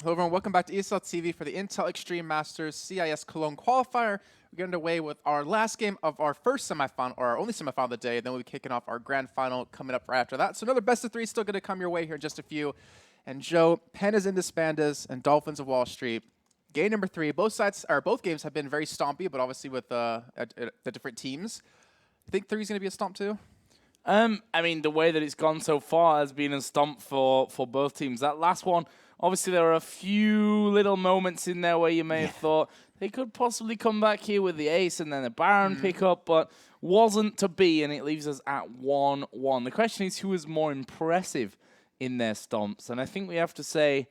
Hello everyone, welcome back to ESL TV for the Intel Extreme Masters CIS Cologne Qualifier. We're getting underway with our last game of our first semifinal, or our only semifinal of the day. Then we'll be kicking off our grand final coming up right after that. So another best of three still going to come your way here in just a few. And Joe, Pandas into Spandas and Dolphins of Wall Street. Game number 3. Both games have been very stompy, but obviously with the different teams. I think 3 is going to be a stomp too. I mean, the way that it's gone so far has been a stomp for both teams. That last one, obviously, there are a few little moments in there where you may have thought they could possibly come back here with the ace and then a Baron pickup, but wasn't to be, and it leaves us at 1-1. The question is, who is more impressive in their stomps? And I think we have to say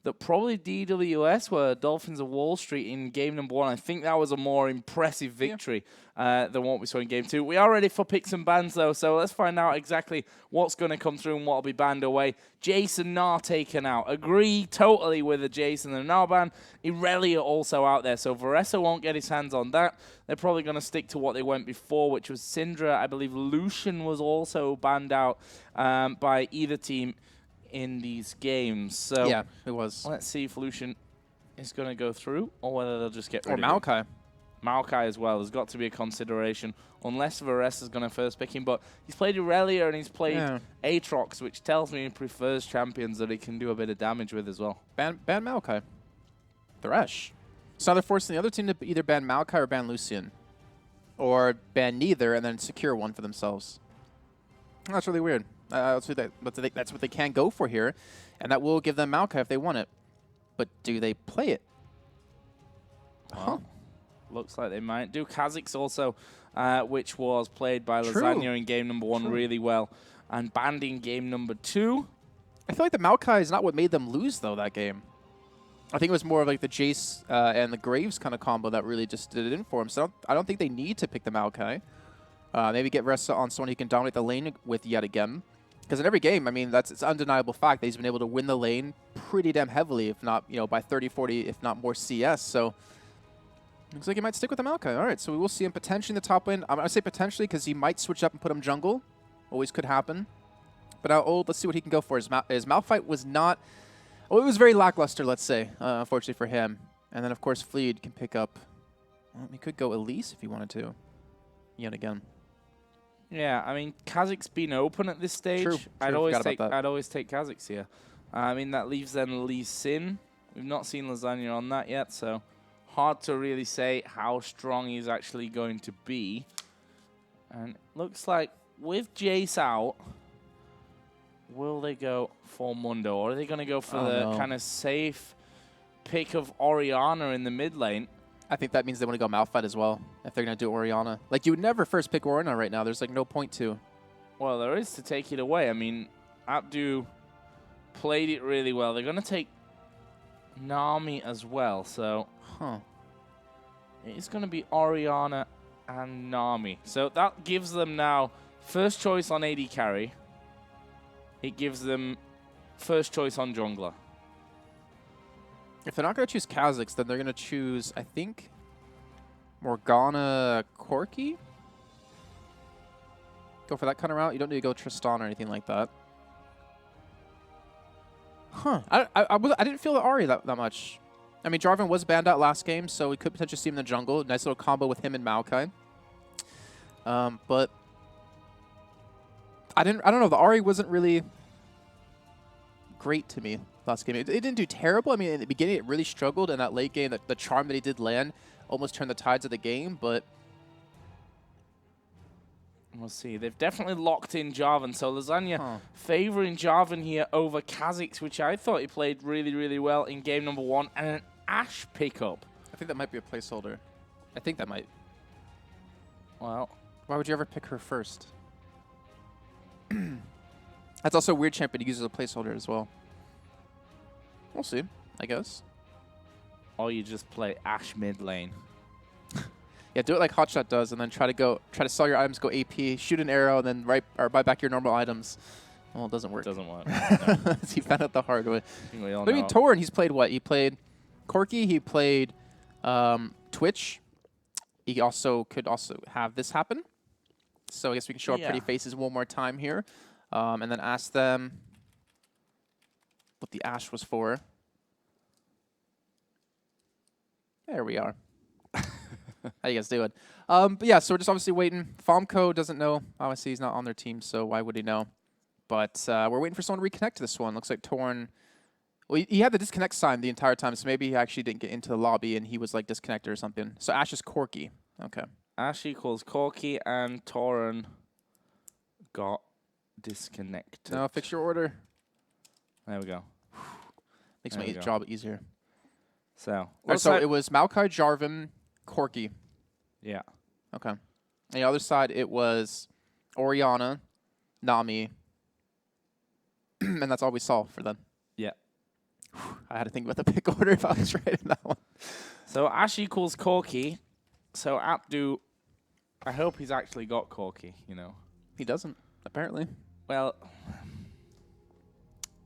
that probably DWS were Dolphins of Wall Street in game number 1. I think that was a more impressive victory than what we saw in game 2. We are ready for picks and bans, though, so let's find out exactly what's going to come through and what will be banned away. Jason Nar taken out. Agree totally with the Jason and Nar ban. Irelia also out there, so Varessa won't get his hands on that. They're probably going to stick to what they went before, which was Syndra. I believe Lucian was also banned out by either team in these games. So Yeah, it was. let's see if Lucian is going to go through or whether they'll just get rid Or of him. Maokai. Maokai as well has got to be a consideration, unless Varese is going to first pick him. But he's played Irelia and he's played Aatrox, which tells me he prefers champions that he can do a bit of damage with as well. Ban Maokai. Thresh. So now they're forcing the other team to either ban Maokai or ban Lucian. Or ban neither and then secure one for themselves. That's really weird. That's what they can go for here. And that will give them Maokai if they want it. But do they play it? Well, looks like they might do. Kha'Zix also, which was played by True. Lasagna in game number 1 really well. And banned in game number 2. I feel like the Maokai is not what made them lose, though, that game. I think it was more of like the Jace and the Graves kind of combo that really just did it in for him. So I don't think they need to pick the Maokai. Maybe get Ressa on someone he can dominate the lane with yet again. Because in every game, I mean, it's an undeniable fact that he's been able to win the lane pretty damn heavily, if not, by 30, 40, if not more CS. So looks like he might stick with the Maokai. All right, so we will see him potentially in the top lane. I'm going to say potentially because he might switch up and put him jungle. Always could happen. But now old, let's see what he can go for. His Malphite was not... Well, it was very lackluster, let's say, unfortunately for him. And then, of course, Fleed can pick up... Well, he could go Elise if he wanted to. Yet again. Yeah, I mean, Kha'Zix's been open at this stage. True. I'd always take Kha'Zix here. I mean, that leaves then Lee Sin. We've not seen Lasagna on that yet, so hard to really say how strong he's actually going to be. And it looks like with Jace out, will they go for Mundo, or are they going to go for the kind of safe pick of Orianna in the mid lane? I think that means they want to go Malphite as well, if they're going to do Orianna. Like, you would never first pick Orianna right now. There's, like, no point to. Well, there is to take it away. I mean, Abdu played it really well. They're going to take Nami as well, so... It's going to be Orianna and Nami. So that gives them now first choice on AD carry. It gives them first choice on jungler. If they're not going to choose Kha'Zix, then they're going to choose, I think, Morgana Corki? Go for that kind of route. You don't need to go Tristan or anything like that. Huh. I didn't feel the Ahri that much. I mean, Jarvan was banned out last game, so we could potentially see him in the jungle. Nice little combo with him and Maokai. But I don't know. The Ahri wasn't really great to me last game. It didn't do terrible. I mean, in the beginning, it really struggled. In that late game, the charm that he did land almost turned the tides of the game, but... We'll see. They've definitely locked in Jarvan. So Lasagna favoring Jarvan here over Kha'Zix, which I thought he played really, really well in game number 1. And an Ashe pickup. I think that might be a placeholder. I think that might. Well, why would you ever pick her first? That's also a weird champion to use as a placeholder as well. We'll see, I guess. Or you just play Ashe mid lane. Yeah, do it like Hotshot does, and then try to sell your items, go AP, shoot an arrow, and then buy back your normal items. Well, it doesn't work. It doesn't work. No. He found out the hard way. I mean, Torn, he's played what? He played Corki. He played Twitch. He could also have this happen. So I guess we can show our pretty faces one more time here, and then ask them what the Ashe was for. There we are. How you guys doing? But yeah, so we're just obviously waiting. Fomco doesn't know. Obviously, he's not on their team, so why would he know? But we're waiting for someone to reconnect to this one. Looks like Torn. Well, he had the disconnect sign the entire time, so maybe he actually didn't get into the lobby and he was like disconnected or something. So Ash is Corky. Okay. Ash equals Corky and Torin got disconnected. No, fix your order. There we go. Makes There my we go. job easier. So, So it was Maokai, Jarvan, Corky. yeah. Okay. On the other side, it was Orianna, Nami, and that's all we saw for them. Yeah. I had to think about the pick order if I was right in that one. So Ash equals Corky. So Abdu, I hope he's actually got Corky, you know. He doesn't, apparently. Well,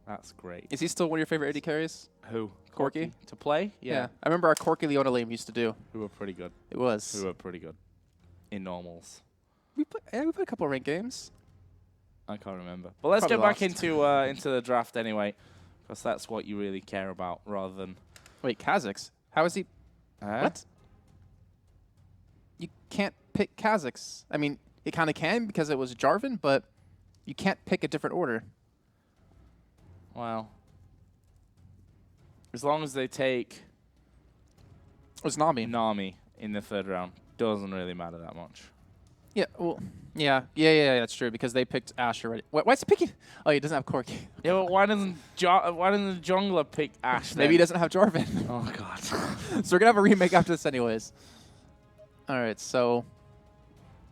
that's great. Is he still one of your favorite AD carries? Who? Corky? To play? Yeah. I remember our Corky Leona lane we used to do. Who were pretty good. It was. Who were pretty good. In normals. We played a couple of ranked games. I can't remember. But let's Probably get back lost. into the draft anyway, because that's what you really care about rather than... Wait, Kazakhs? How is he? What? You can't pick Kazakhs. I mean, you kind of can because it was Jarvan, but you can't pick a different order. Well, as long as they take It was Nami. Nami in the third round, doesn't really matter that much. Yeah, well, yeah, that's true because they picked Ash already. Why is he picking? Oh, he doesn't have Corky. Yeah, but why doesn't the jungler pick Ash then? Maybe he doesn't have Jarvan. Oh, God. So we're going to have a remake after this anyways. All right, so...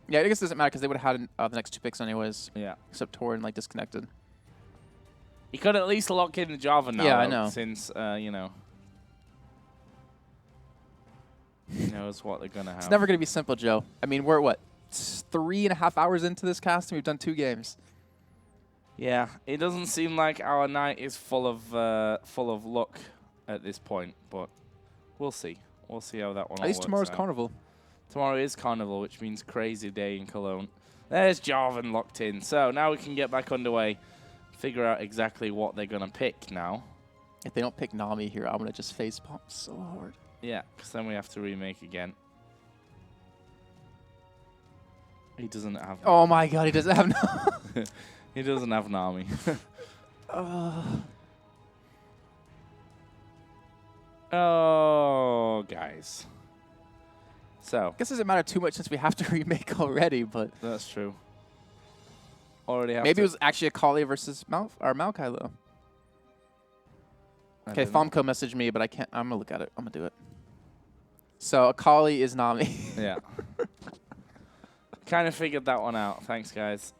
Yeah, I guess it doesn't matter because they would have had the next two picks anyways. Yeah. Except Torn, like, disconnected. He could at least lock in the Java now, Yeah, I though, know. since, you know, he knows what they're going to have. It's never going to be simple, Joe. I mean, we're, what, 3.5 hours into this cast and we've done 2 games. Yeah, it doesn't seem like our night is full of luck at this point, but we'll see. We'll see how that one all At least works tomorrow's out. Carnival. Tomorrow is Carnival, which means crazy day in Cologne. There's Jarvan locked in. So now we can get back underway, figure out exactly what they're going to pick now. If they don't pick Nami here, I'm going to just face pump so hard. Yeah, because then we have to remake again. He doesn't have... Oh my god, he doesn't have Nami. He doesn't have Nami. Oh, guys. So... I guess it doesn't matter too much since we have to remake already, but... That's true. Already have Maybe to... it was actually Akali versus Maokai, though. Okay, Fomco messaged me, but I can't... I'm going to look at it. I'm going to do it. So, Akali is Nami. Yeah. Kind of figured that one out. Thanks, guys.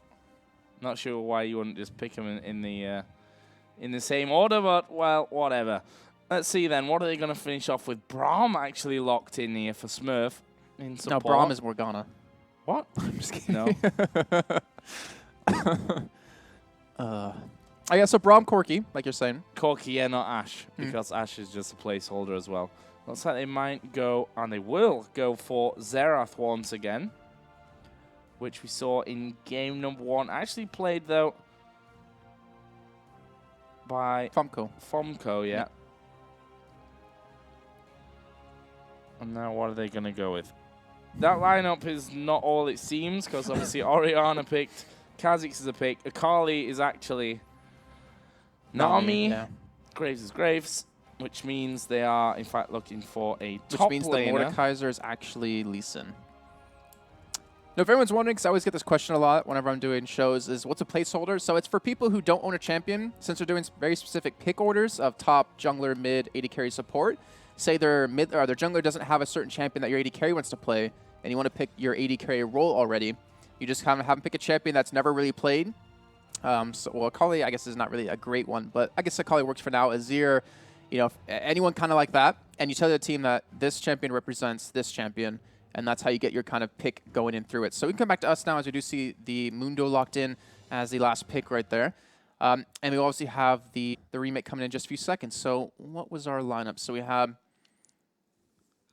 Not sure why you wouldn't just pick them in the same order, but, well, whatever. Let's see then. What are they going to finish off with? Braum actually locked in here for Smurf in support. No, Braum is Morgana. What? I'm just kidding. No. Oh, yeah, so Braum Corky, like you're saying. Corky, yeah, not Ash, because Ash is just a placeholder as well. Looks like they might go, and they will go for Xerath once again, which we saw in game number 1. Actually played, though, by Fomco, yeah. And now what are they going to go with? That lineup is not all it seems, because obviously Orianna picked, Kha'Zix is a pick, Akali is actually Nami, yeah. Graves is Graves, which means they are, in fact, looking for a top Which means laner. the Mordekaiser is actually Lee Sin. Now, if everyone's wondering, because I always get this question a lot whenever I'm doing shows, is what's a placeholder? So it's for people who don't own a champion, since they're doing very specific pick orders of top, jungler, mid, AD carry support. Say their mid or their jungler doesn't have a certain champion that your AD carry wants to play, and you want to pick your AD carry role already. You just kind of have them pick a champion that's never really played. Well, Akali, I guess, is not really a great one, but I guess Akali works for now. Azir, you know, anyone kind of like that, and you tell the team that this champion represents this champion, and that's how you get your kind of pick going in through it. So we can come back to us now as we do see the Mundo locked in as the last pick right there. And we obviously have the remake coming in just a few seconds. So what was our lineup? So we have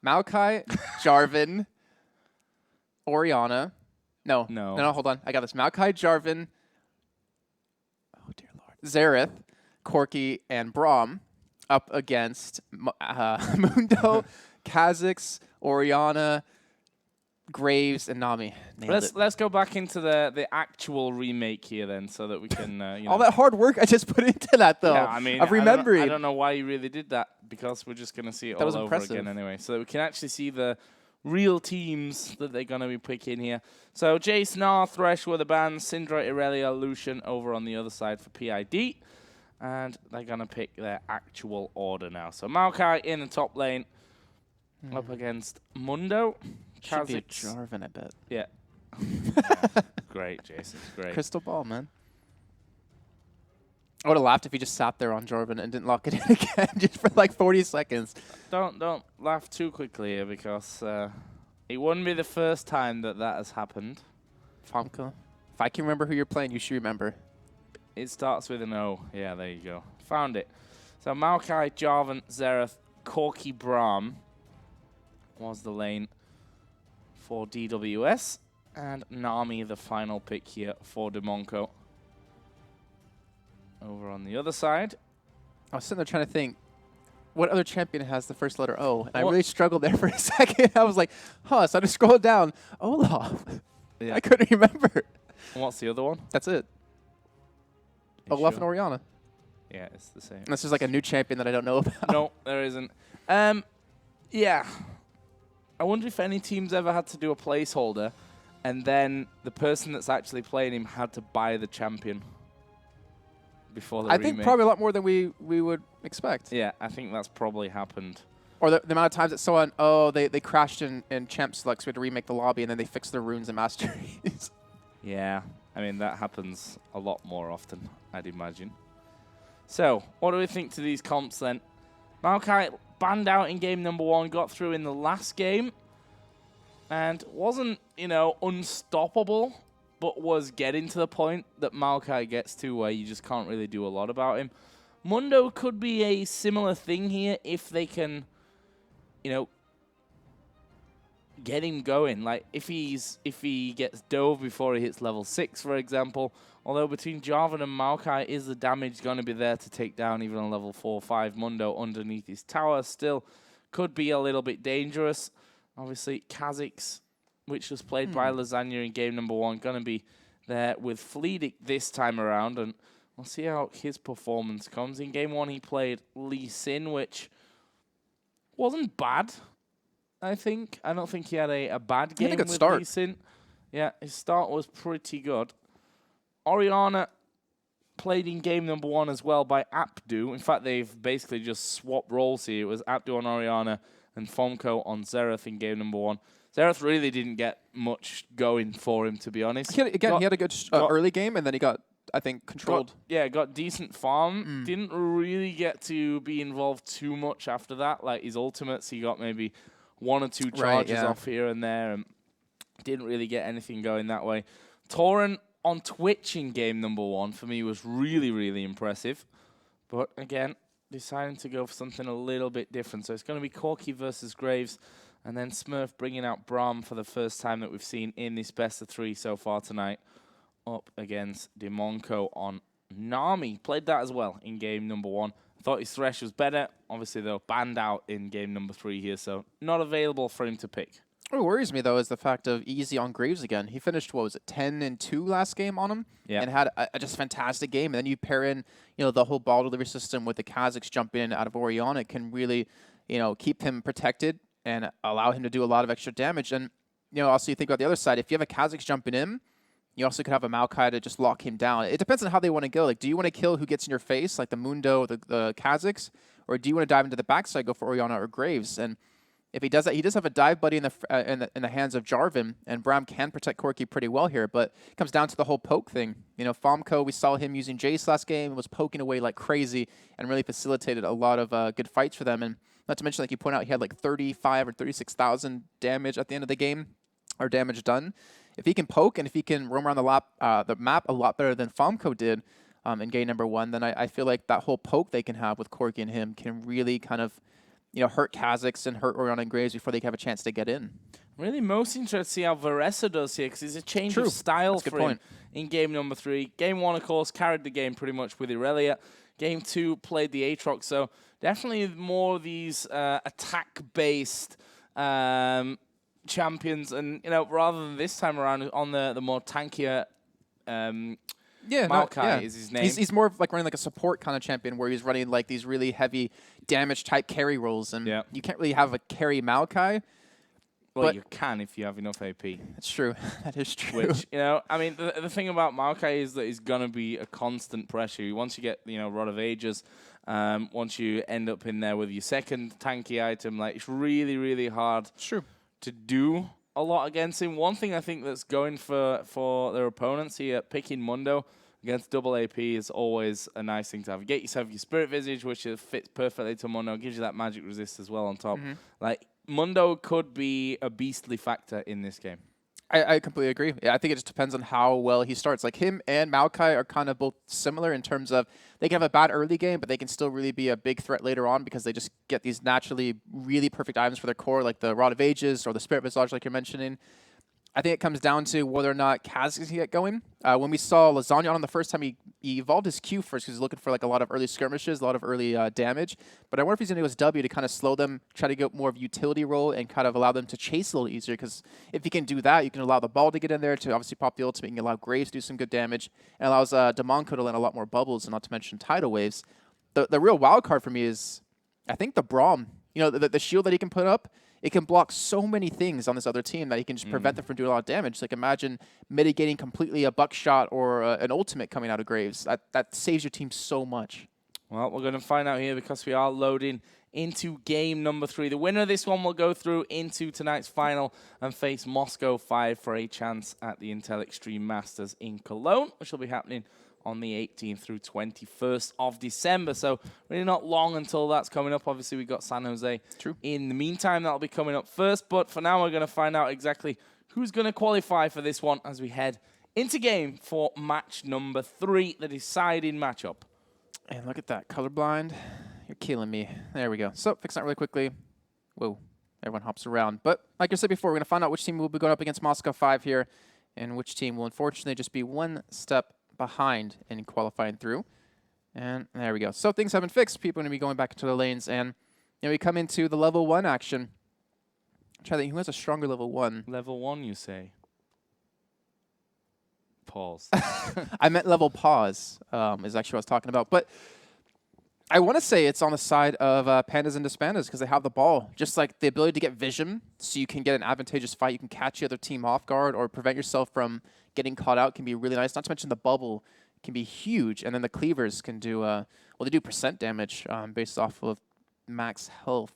Maokai, Jarvan, Orianna. No, hold on. I got this. Maokai, Jarvan, oh dear Lord, Xerath, Corky, and Braum up against Mundo, Kha'Zix, Orianna, Graves, and Nami. Let's go back into the actual remake here then, so that we can you know. All that hard work I just put into that, though. Yeah, I mean, of remembering. I don't know why you really did that, because we're just gonna see it all over again anyway, so that we can actually see the real teams that they're gonna be picking here. So Jace, Gnar, Thresh were the bans, Syndra, Irelia, Lucian over on the other side for PID, and they're gonna pick their actual order now. So Maokai in the top lane, up against Mundo. Should be a Jarvan, I bet. Yeah. Great, Jason. Great. Crystal ball, man. I would have laughed if he just sat there on Jarvan and didn't lock it in again just for like 40 seconds. Don't laugh too quickly here, because it wouldn't be the first time that has happened. Famke. If I can remember who you're playing, you should remember. It starts with an O. Yeah, there you go. Found it. So Maokai, Jarvan, Xerath, Corki, Braum was the lane for DWS, and Nami the final pick here for Demonco. Over on the other side. I was sitting there trying to think, what other champion has the first letter O? And I really struggled there for a second. I was like, huh, so I just scrolled down. Olaf. Yeah. I couldn't remember. And what's the other one? That's it. Olaf and Orianna. Yeah, it's the same. This is like a new champion that I don't know about. No, there isn't. Yeah. I wonder if any team's ever had to do a placeholder and then the person that's actually playing him had to buy the champion before the remake. think probably a lot more than we would expect. Yeah, I think that's probably happened. Or the amount of times that someone, they crashed in champ selects, we had to remake the lobby, and then they fixed their runes and masteries. Yeah, I mean, that happens a lot more often, I'd imagine. So, what do we think to these comps then? Maokai banned out in game number 1, got through in the last game, and wasn't, unstoppable, but was getting to the point that Maokai gets to where you just can't really do a lot about him. Mundo could be a similar thing here if they can, get him going. Like, if he gets dove before he hits level 6, for example, although between Jarvan and Maokai, is the damage going to be there to take down even a level 4 or 5 Mundo underneath his tower? Still could be a little bit dangerous. Obviously, Kha'Zix, which was played by Lasagna in game number 1, going to be there with Fleedic this time around, and we'll see how his performance comes. In game 1, he played Lee Sin, which wasn't bad, I think. I don't think he had a bad game with Lee Sin. Yeah, his start was pretty good. Orianna played in game number 1 as well by Abdu. In fact, they've basically just swapped roles here. It was Abdu on Orianna and Fomko on Xerath in game number 1. Xerath really didn't get much going for him, to be honest. He had a good early game, and then he got, I think, controlled. Got decent farm. Didn't really get to be involved too much after that. Like, his ultimates, he got maybe 1 or 2 charges off here and there, and didn't really get anything going that way. Tauren on Twitch in game number 1 for me was really, really impressive. But again, deciding to go for something a little bit different. So it's going to be Corki versus Graves, and then Smurf bringing out Braum for the first time that we've seen in this best of 3 so far tonight, up against Demonco on Nami. Played that as well in game number 1. Thought his Thresh was better. Obviously, though, banned out in game number 3 here, so not available for him to pick. What worries me, though, is the fact of easy on Graves again. He finished, 10-2 last game on him, and had a just fantastic game. And then you pair in, the whole ball delivery system with the Kha'Zix jumping in out of Orianna. It can really, keep him protected and allow him to do a lot of extra damage. And, also you think about the other side. If you have a Kha'Zix jumping in, you also could have a Maokai to just lock him down. It depends on how they want to go. Like, do you want to kill who gets in your face, like the Mundo, the Kha'Zix, or do you want to dive into the backside, go for Orianna or Graves? And if he does that, he does have a dive buddy in the hands of Jarvan, and Braum can protect Corki pretty well here. But it comes down to the whole poke thing. Fomco, we saw him using Jace last game, was poking away like crazy, and really facilitated a lot of good fights for them. And not to mention, like you point out, he had like 35 or 36,000 damage at the end of the game, or damage done. If he can poke and if he can roam around the map a lot better than Fomco did in game number 1, then I feel like that whole poke they can have with Corki and him can really kind of hurt Kha'Zix and hurt Orianna and Graves before they have a chance to get in. Really most interested to see how Varesa does here, because it's a change of style That's a good for him point. in game number 3. Game 1, of course, carried the game pretty much with Irelia. Game 2 played the Aatrox, so definitely more of these attack-based champions, and rather than this time around on the more tankier Maokai is his name. He's more of like running like a support kind of champion where he's running like these really heavy damage type carry roles, and you can't really have a carry Maokai. Well, you can if you have enough AP. That's true. That is true. Which, I mean, the thing about Maokai is that he's going to be a constant pressure. Once you get, Rod of Ages, once you end up in there with your second tanky item, like, it's really, really hard to do a lot against him. One thing I think that's going for their opponents here, picking Mundo against double AP is always a nice thing to have. You get yourself your Spirit Visage, which fits perfectly to Mundo, gives you that magic resist as well on top. Like, Mundo could be a beastly factor in this game. I completely agree. Yeah, I think it just depends on how well he starts. Like, him and Maokai are kind of both similar in terms of they can have a bad early game, but they can still really be a big threat later on because they just get these naturally really perfect items for their core, like the Rod of Ages or the Spirit Visage, like you're mentioning. I think it comes down to whether or not Kaz can get going. When we saw Lasagna on the first time, he evolved his Q first because he's looking for like a lot of early skirmishes, a lot of early damage. But I wonder if he's going to use W to kind of slow them, try to get more of a utility role and kind of allow them to chase a little easier. Because if you can do that, you can allow the ball to get in there to obviously pop the ultimate. You can allow Graves to do some good damage. And allows Damonko to land a lot more bubbles, and not to mention tidal waves. The real wild card for me is, I think, the Braum. The shield that he can put up. It can block so many things on this other team that he can just prevent them from doing a lot of damage. Like, imagine mitigating completely a buckshot or an ultimate coming out of Graves. That saves your team so much. Well, we're going to find out here because we are loading into game number 3. The winner of this one will go through into tonight's final and face Moscow 5 for a chance at the Intel Extreme Masters in Cologne, which will be happening on the 18th through 21st of December. So really not long until that's coming up. Obviously, we've got San Jose. True. In the meantime, that'll be coming up first. But for now, we're going to find out exactly who's going to qualify for this one as we head into game for match number 3, the deciding matchup. And look at that. Colorblind. You're killing me. There we go. So, fix that really quickly. Whoa. Everyone hops around. But like I said before, we're going to find out which team will be going up against Moscow 5 here, and which team will unfortunately just be one step behind in qualifying through. And there we go. So things have been fixed. People are going to be going back into the lanes. And we come into the level 1 action. I'm trying to think, who has a stronger level 1? Level 1, you say? Pause. I meant level pause is actually what I was talking about. But I want to say it's on the side of Pandas and Dispandas because they have the ball. Just like the ability to get vision so you can get an advantageous fight. You can catch the other team off guard or prevent yourself from getting caught out can be really nice. Not to mention the bubble can be huge. And then the cleavers can do, well, they do % damage based off of max health.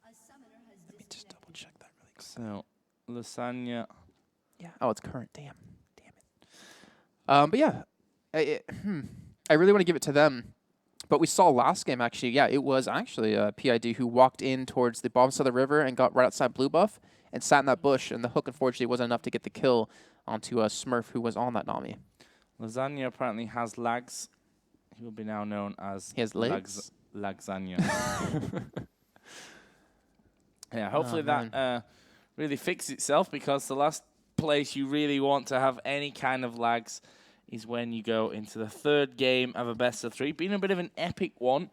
Let me just double check that really quick. So, Lasagna. Yeah. Oh, it's current. Damn it. But yeah, I really want to give it to them. But we saw last game, actually, yeah, it was actually PID who walked in towards the bottom side of the river and got right outside blue buff and sat in that bush. And the hook, unfortunately, wasn't enough to get the kill onto Smurf, who was on that Nami. Lasagna apparently has lags. He will be now known as he has legs? Lagsagna. Yeah, hopefully that really fixes itself, because the last place you really want to have any kind of lags is when you go into the 3rd game of a best of 3. Being a bit of an epic one,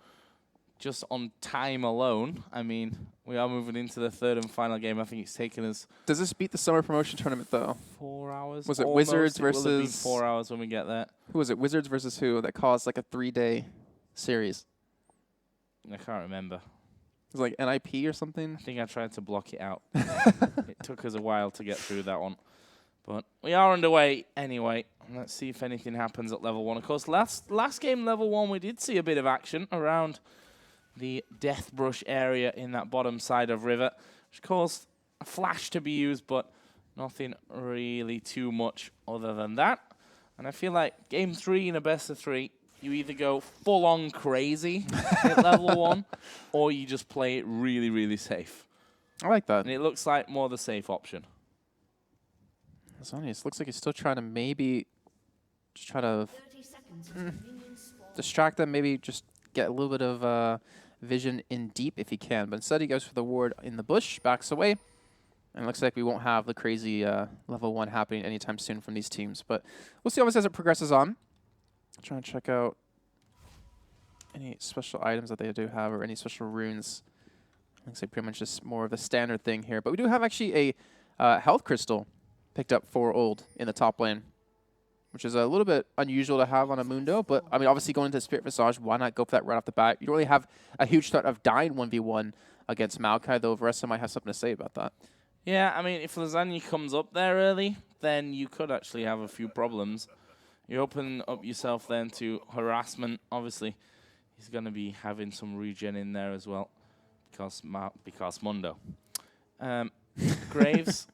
just on time alone. I mean, we are moving into the 3rd and final game. I think it's taken us... Does this beat the summer promotion tournament, though? 4 hours? Was it almost. Wizards versus... It will have been 4 hours when we get there. Who was it? Wizards versus who? That caused like a 3-day series. I can't remember. It was like NIP or something? I think I tried to block it out. It took us a while to get through that one. But we are underway anyway. Let's see if anything happens at level 1. Of course, last game, level 1, we did see a bit of action around the Death Brush area in that bottom side of river, which caused a flash to be used, but nothing really too much other than that. And I feel like game 3 in a best of 3, you either go full-on crazy at level 1, or you just play it really, really safe. I like that. And it looks like more the safe option. It looks like he's still trying to maybe just try to distract them, maybe just get a little bit of vision in deep if he can. But instead he goes for the ward in the bush, backs away. And it looks like we won't have the crazy level 1 happening anytime soon from these teams. But we'll see obviously as it progresses on. Trying to check out any special items that they do have or any special runes. Looks like pretty much just more of a standard thing here. But we do have actually a health crystal picked up for Old in the top lane, which is a little bit unusual to have on a Mundo. But, I mean, obviously going into Spirit Visage, why not go for that right off the bat? You don't really have a huge threat of dying 1v1 against Maokai, though Varessa might have something to say about that. Yeah, I mean, if Lasagna comes up there early, then you could actually have a few problems. You open up yourself then to harassment. Obviously, he's going to be having some regen in there as well because Mundo. Graves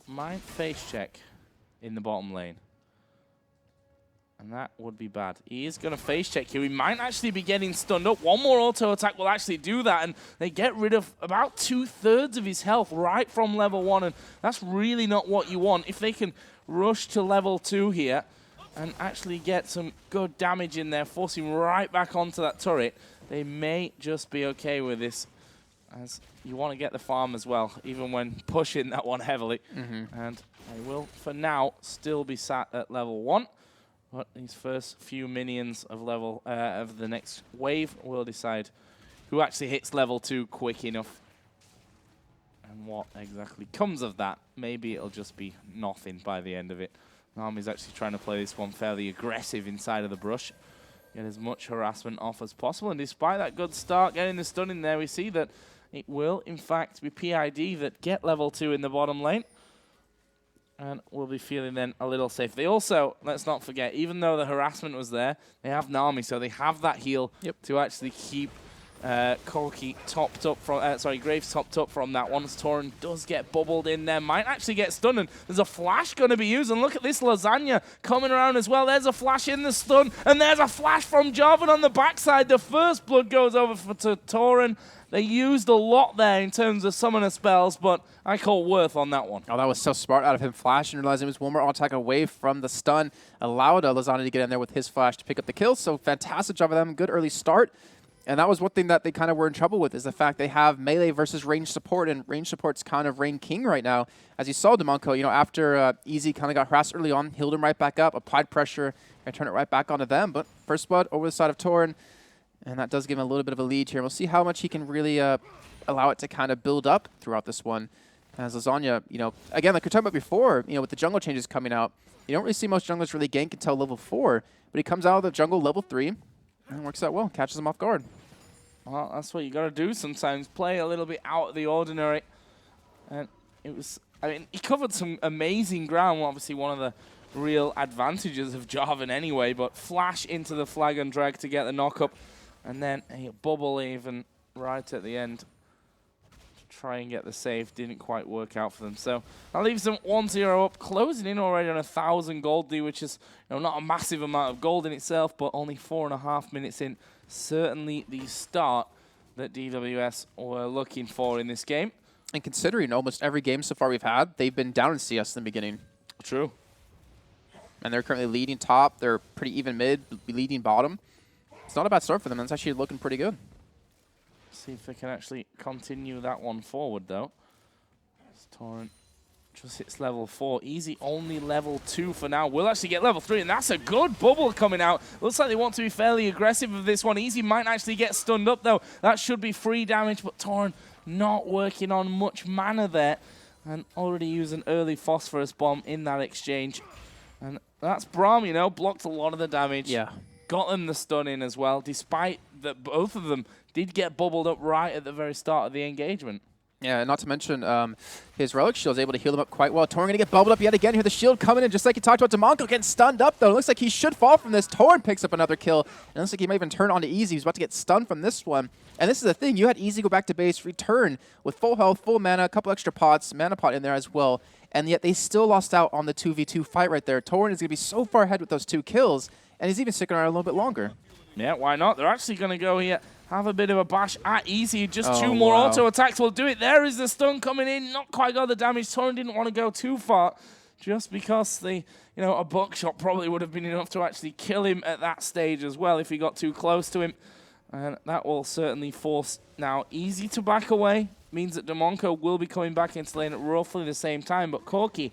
might face check in the bottom lane. And that would be bad. He is going to face check here. He might actually be getting stunned up. One more auto attack will actually do that. And they get rid of about 2/3 of his health right from level 1. And that's really not what you want. If they can rush to level 2 here and actually get some good damage in there, force him right back onto that turret, they may just be okay with this. As you want to get the farm as well, even when pushing that one heavily. And they will, for now, still be sat at level 1. But these first few minions of level of the next wave will decide who actually hits level 2 quick enough. And what exactly comes of that. Maybe it'll just be nothing by the end of it. Nami's actually trying to play this one fairly aggressive inside of the brush. Get as much harassment off as possible. And despite that good start, getting the stun in there, we see that it will, in fact, be PID that get level 2 in the bottom lane. And we'll be feeling then a little safe. They also, let's not forget, even though the harassment was there, they have Nami, so they have that heal to actually keep Corki topped up from, Graves topped up from that one. Torin does get bubbled in there, might actually get stunned, and there's a flash going to be used. And look at this Lasagna coming around as well. There's a flash in the stun, and there's a flash from Jarvan on the backside. The first blood goes over to Torin. They used a lot there in terms of summoner spells, but I call worth on that one. Oh, that was so smart out of him flashing, realizing it was one more attack away from the stun. Allowed Lasagna to get in there with his flash to pick up the kill, so fantastic job of them. Good early start. And that was one thing that they kind of were in trouble with, is the fact they have melee versus range support, and range support's kind of reign king right now. As you saw, Demonco, after Easy kind of got harassed early on, healed him right back up, applied pressure, and turned it right back onto them. But first blood over the side of Torin. And that does give him a little bit of a lead here. We'll see how much he can really allow it to kind of build up throughout this one. As Lasagna, again, like we were talking about before, with the jungle changes coming out, you don't really see most junglers really gank until level 4. But he comes out of the jungle level 3 and works out well, catches him off guard. Well, that's what you got to do sometimes. Play a little bit out of the ordinary. And it was, he covered some amazing ground. Obviously, one of the real advantages of Jarvan anyway, but flash into the flag and drag to get the knock-up. And then a bubble even right at the end to try and get the save. Didn't quite work out for them. So that leaves them 1-0 up, closing in already on 1,000 gold, which is not a massive amount of gold in itself, but only 4.5 minutes in. Certainly the start that DWS were looking for in this game. And considering almost every game so far we've had, they've been down in CS in the beginning. True. And they're currently leading top. They're pretty even mid, leading bottom. It's not a bad start for them. That's actually looking pretty good. See if they can actually continue that one forward, though. Torrent just hits level 4. Easy only level 2 for now. We'll actually get level 3, and that's a good bubble coming out. Looks like they want to be fairly aggressive with this one. Easy might actually get stunned up, though. That should be free damage, but Torrent not working on much mana there. And already used an early phosphorus bomb in that exchange. And that's Braum, blocked a lot of the damage. Yeah. Got them the stun in as well, despite that both of them did get bubbled up right at the very start of the engagement. Yeah, and not to mention his Relic Shield is able to heal him up quite well. Torn going to get bubbled up yet again here. The shield coming in, just like you talked about. Demonco getting stunned up, though. It looks like he should fall from this. Torn picks up another kill. And it looks like he may even turn onto Easy. He's about to get stunned from this one. And this is the thing. You had Easy go back to base, return with full health, full mana, a couple extra pots, mana pot in there as well. And yet they still lost out on the 2v2 fight right there. Torn is going to be so far ahead with those 2 kills. And he's even sticking around a little bit longer. Yeah, why not? They're actually going to go here, have a bit of a bash at Easy. Just 2 more auto attacks will do it. There is the stun coming in. Not quite got the damage. Torrent didn't want to go too far, just because a buckshot probably would have been enough to actually kill him at that stage as well if he got too close to him. And that will certainly force now Easy to back away. means that Demonco will be coming back into lane at roughly the same time, but Corki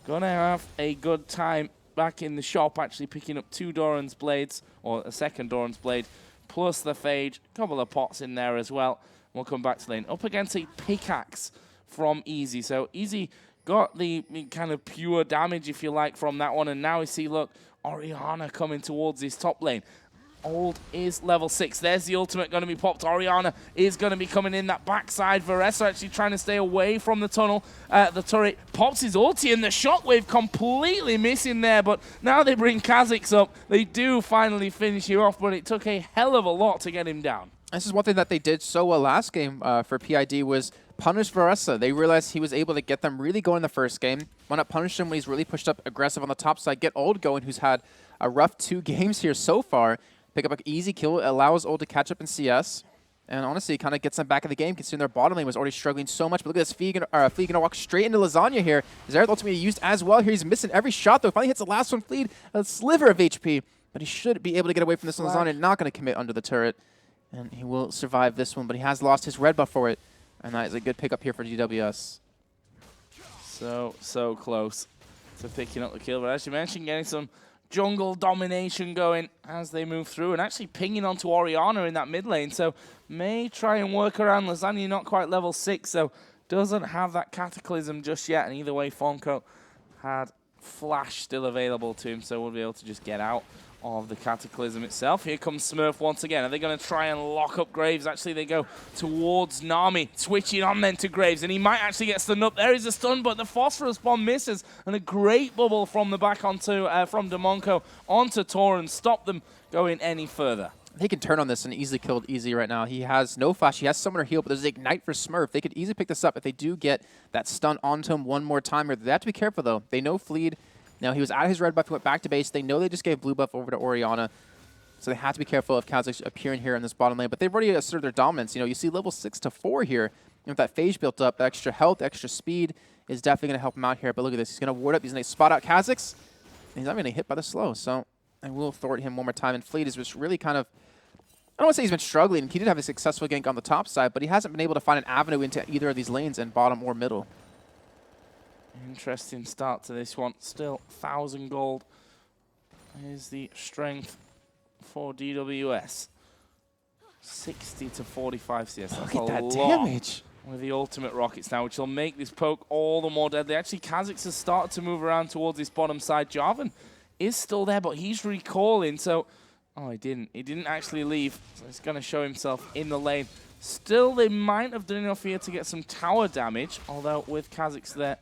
gonna have a good time back in the shop, actually picking up 2 Doran's blades, or a second Doran's blade, plus the Phage, a couple of pots in there as well. We'll come back to lane. Up against a pickaxe from Easy. So Easy got the kind of pure damage, if you like, from that one, and now we see, look, Oriana coming towards his top lane. Old is level 6. There's the ultimate going to be popped. Oriana is going to be coming in that backside. Varessa actually trying to stay away from the tunnel. The turret pops his ulti, and the shockwave completely missing there. But now they bring Kha'Zix up. They do finally finish you off, but it took a hell of a lot to get him down. This is one thing that they did so well last game for PID was punish Varessa. They realized he was able to get them really going in the first game. Why not punish him when he's really pushed up aggressive on the top side? Get Old going, who's had a rough 2 games here so far. Pick up an easy kill, allows Old to catch up in CS, and honestly, kind of gets them back in the game, considering their bottom lane was already struggling so much. But look at this, Flea gonna walk straight into Lasagna here. Zerath ultimately used as well here. He's missing every shot, though. Finally hits the last one, Flea, a sliver of HP, but he should be able to get away from this Lasagna. Not going to commit under the turret, and he will survive this one, but he has lost his red buff for it, and that is a good pickup here for DWS. So close to picking up the kill, but as you mentioned, getting some jungle domination going as they move through and actually pinging onto Oriana in that mid lane. So may try and work around Lasagna, not quite level 6, so doesn't have that Cataclysm just yet. And either way, Fonko had Flash still available to him, so we'll be able to just get out of the Cataclysm itself. Here comes Smurf once again. Are they going to try and lock up Graves? Actually, they go towards Nami, switching on then to Graves, and he might actually get stunned up. There is a stun, but the Phosphorus Bomb misses, and a great bubble from the back onto from Demonco onto Torin, stop them going any further. He can turn on this and easily kill Easy right now. He has no flash. He has Summoner heal, but there's Ignite for Smurf. They could easily pick this up if they do get that stun onto him one more time. They have to be careful, though. They know Fleed. Now, he was at his red buff. He went back to base. They know they just gave blue buff over to Oriana. So they have to be careful of Kha'Zix appearing here in this bottom lane. But they've already asserted their dominance. You know, you see level 6 to 4 here. And with that Phage built up, the extra health, extra speed is definitely going to help him out here. But look at this. He's going to ward up. He's going to spot out Kha'Zix. And he's not going to get hit by the slow. So I will thwart him one more time. And Fleet is just really kind of, I don't want to say he's been struggling. He did have a successful gank on the top side, but he hasn't been able to find an avenue into either of these lanes in bottom or middle. Interesting start to this one. Still 1,000 gold is the strength for DWS. 60 to 45 CS. That's Look at that lot damage. With the ultimate rockets now, which will make this poke all the more deadly. Actually, Kha'Zix has started to move around towards this bottom side. Jarvan is still there, but he's recalling. So, oh, he didn't. He didn't actually leave. So he's going to show himself in the lane. Still, they might have done enough here to get some tower damage, although with Kha'Zix there,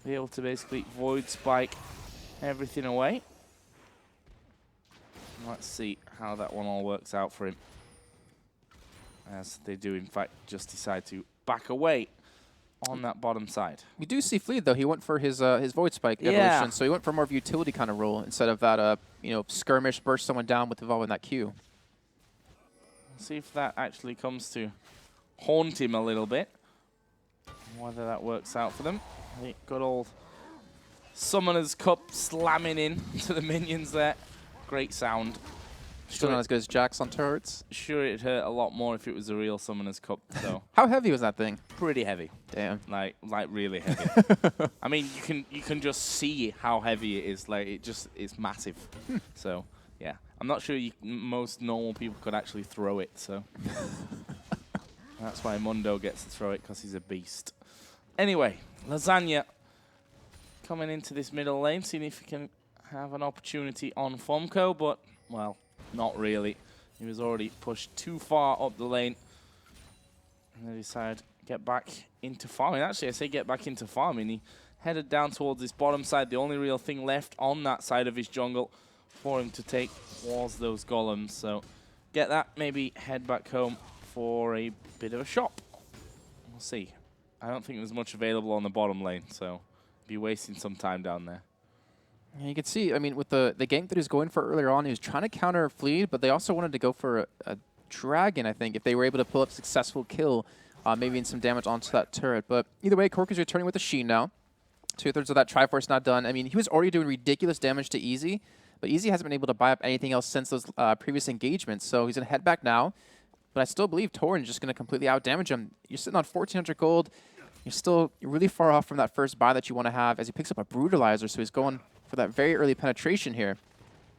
be able to basically void spike everything away. Let's see how that one all works out for him. As they do, in fact, just decide to back away on that bottom side. We do see Fleet, though. He went for his void spike evolution, so he went for more of a utility kind of role instead of that, you know, skirmish, burst someone down with evolving that Q. Let's see if that actually comes to haunt him a little bit. Whether that works out for them. The good old Summoner's Cup slamming in to the minions there. Great sound. Still not as good as Jax on turrets. Sure, it'd hurt a lot more if it was a real Summoner's Cup, though. How heavy was that thing? Pretty heavy. Damn. Like really heavy. I mean, you can just see how heavy it is. Like it's massive. So yeah, I'm not sure most normal people could actually throw it. So that's why Mundo gets to throw it, because he's a beast. Anyway, Lasagna coming into this middle lane, seeing if he can have an opportunity on Fomco, but, well, not really. He was already pushed too far up the lane. And they decided to get back into farming. Actually, I say get back into farming. He headed down towards this bottom side. The only real thing left on that side of his jungle for him to take was those golems. So get that, maybe head back home for a bit of a shop. We'll see. I don't think there's much available on the bottom lane, so be wasting some time down there. Yeah, you can see, I mean, with the gank that he was going for earlier on, he was trying to counter Fleet, but they also wanted to go for a Dragon, I think, if they were able to pull up a successful kill, maybe in some damage onto that turret. But either way, Cork is returning with a Sheen now. 2/3 of that Triforce not done. I mean, he was already doing ridiculous damage to Easy, but Easy hasn't been able to buy up anything else since those previous engagements, so he's going to head back now. but I still believe Torrent is just going to completely outdamage him. You're sitting on 1,400 gold. You're still really far off from that first buy that you want to have as he picks up a Brutalizer, so he's going for that very early penetration here.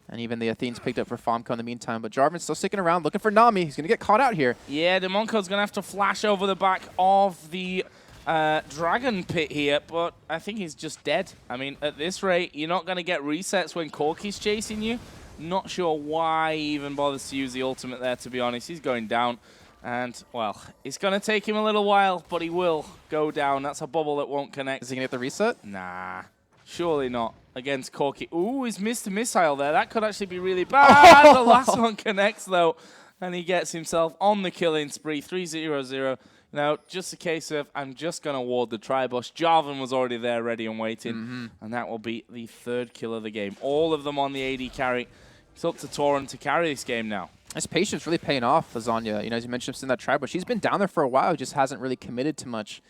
And even the Athene's picked up for Famco in the meantime, but Jarvan's still sticking around looking for Nami. He's going to get caught out here. Yeah, Demonco's going to have to flash over the back of the Dragon Pit here, but I think he's just dead. I mean, at this rate, you're not going to get resets when Corki's chasing you. Not sure why he even bothers to use the ultimate there, to be honest. He's going down. And, well, it's going to take him a little while, but he will go down. That's a bubble that won't connect. Is he going to get the reset? Nah, surely not against Corki. Ooh, he's missed a missile there. That could actually be really bad. The last one connects, though, and he gets himself on the killing spree, 3-0-0. Now, just a case of, I'm just going to ward the Tribush. Jarvan was already there, ready and waiting, and that will be the third kill of the game. All of them on the AD carry. It's up to Torrent to carry this game now. His patience really paying off, Lasagna. You know, as you mentioned, in that Tribush, he's been down there for a while. He just hasn't really committed to much.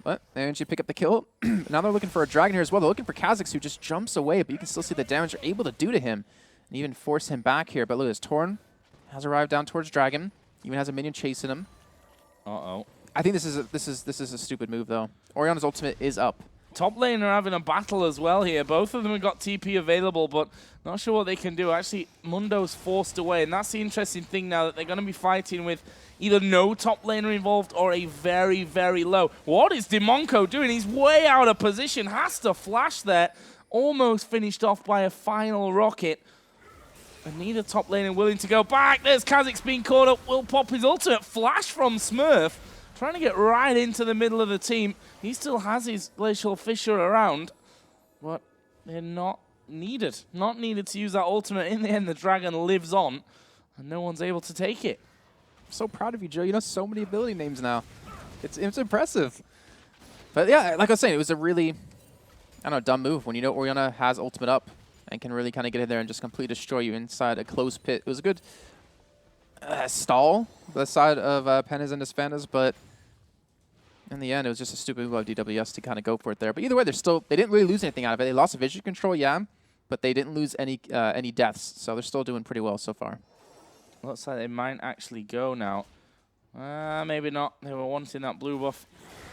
But they actually pick up the kill. Now they're looking for a Dragon here as well. They're looking for Kha'Zix, who just jumps away, but you can still see the damage they're able to do to him and even force him back here. But look at this. Torn has arrived down towards Dragon. Even has a minion chasing him. Uh-oh. I think this is a stupid move, though. Orianna's ultimate is up. Top lane are having a battle as well here. Both of them have got TP available, but not sure what they can do. Actually, Mundo's forced away, and that's the interesting thing now, that they're going to be fighting with either no top laner involved or a very, very low. What is Demonco doing? He's way out of position. Has to flash there. Almost finished off by a final rocket. And neither top laner willing to go back. There's Kha'Zix being caught up. Will pop his ultimate. Flash from Smurf. Trying to get right into the middle of the team. He still has his Glacial Fissure around, but they're not needed. Not needed to use that ultimate. In the end, the Dragon lives on, and no one's able to take it. I'm so proud of you, Joe. You know so many ability names now. It's impressive. But yeah, like I was saying, it was a really, I don't know, dumb move when you know Orianna has ultimate up and can really kind of get in there and just completely destroy you inside a closed pit. It was a good stall, the side of Pennas and Desfandas, but in the end, it was just a stupid move of DWS to kind of go for it there. But either way, they didn't really lose anything out of it. They lost vision control, yeah, but they didn't lose any deaths, so they're still doing pretty well so far. Looks like they might actually go now. Maybe not. They were wanting that blue buff.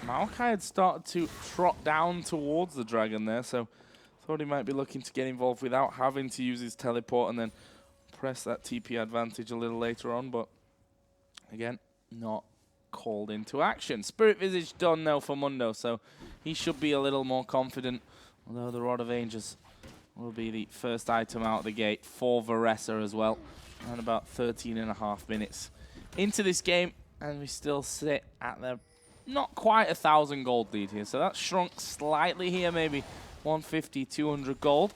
Maokai had started to trot down towards the Dragon there, so thought he might be looking to get involved without having to use his teleport and then press that TP advantage a little later on, but again, not called into action. Spirit Visage done now for Mundo, so he should be a little more confident, although the Rod of Ages will be the first item out of the gate for Varessa as well. And about 13.5 minutes into this game, and we still sit at the not quite 1,000 gold lead here, so that's shrunk slightly here, maybe 150, 200 gold.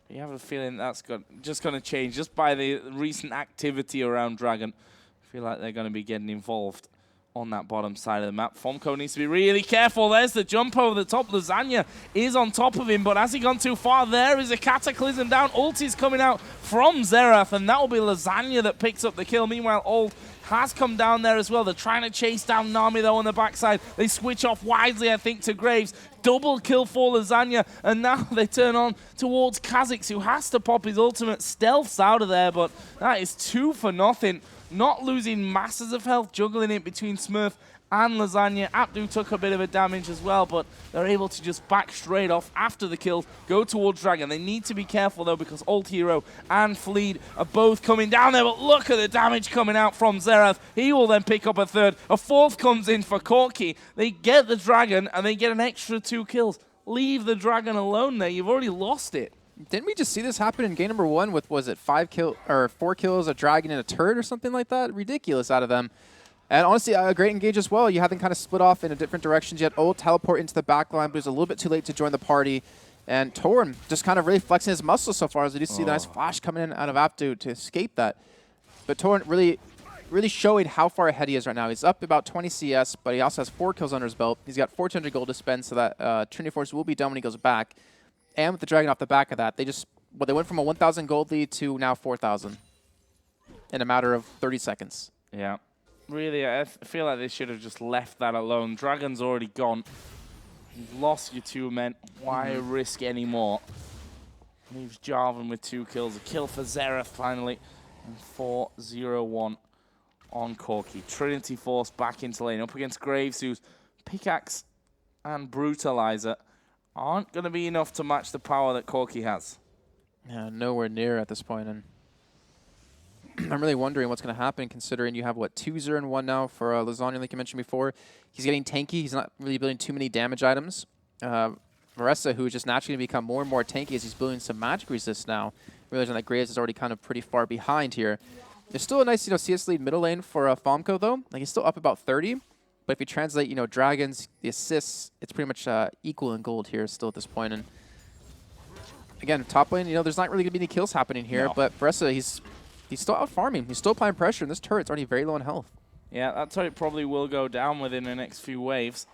You have a feeling that's just going to change just by the recent activity around Dragon. I feel like they're going to be getting involved on that bottom side of the map. Famco needs to be really careful. There's the jump over the top. Lasagna is on top of him, but has he gone too far? There is a Cataclysm down. Ulti's coming out from Xerath, and that will be Lasagna that picks up the kill. Meanwhile, Ult has come down there as well. They're trying to chase down Nami, though, on the backside. They switch off wisely, I think, to Graves. Double kill for Lasagna, and now they turn on towards Kha'Zix, who has to pop his ultimate. Stealths out of there, but that is 2 for nothing. Not losing masses of health, juggling it between Smurf and Lasagna. Abdu took a bit of a damage as well, but they're able to just back straight off after the kill, go towards Dragon. They need to be careful, though, because Ult Hero and Fleed are both coming down there, but look at the damage coming out from Xerath. He will then pick up a third. A fourth comes in for Corki. They get the Dragon, and they get an extra 2 kills. Leave the Dragon alone there. You've already lost it. Didn't we just see this happen in game number 1 with, was it 4 kills, a Dragon and a turret or something like that? Ridiculous out of them. And honestly, a great engage as well. You have them kind of split off in a different directions. You had Ult teleport into the back line, but it was a little bit too late to join the party. And Torn just kind of really flexing his muscles so far, as we do see the nice flash coming in out of Abdu to escape that. But Torn really showing how far ahead he is right now. He's up about 20 CS, but he also has 4 kills under his belt. He's got 400 gold to spend, so that Trinity Force will be done when he goes back. And with the Dragon off the back of that, they went from a 1,000 gold lead to now 4,000 in a matter of 30 seconds. Yeah. Really, I feel like they should have just left that alone. Dragon's already gone. You've lost your 2 men. Why risk any more? Leaves Jarvan with 2 kills. A kill for Xerath finally. And 4-0-1. on Corki. Trinity Force back into lane, up against Graves, whose Pickaxe and Brutalizer aren't going to be enough to match the power that Corki has. Yeah, nowhere near at this point, and I'm really wondering what's going to happen, considering you have, what, 2-0-1 now for Lasagna, like you mentioned before. He's getting tanky. He's not really building too many damage items. Maressa, who is just naturally going to become more and more tanky as he's building some magic resist now, realizing that Graves is already kind of pretty far behind here. There's still a nice, CS lead middle lane for Famco, though. Like, he's still up about 30. But if you translate, dragons, the assists, it's pretty much equal in gold here still at this point. And again, top lane, there's not really going to be any kills happening here. No. But Maressa, he's still out farming. He's still applying pressure, and this turret's already very low in health. Yeah, that turret probably will go down within the next few waves.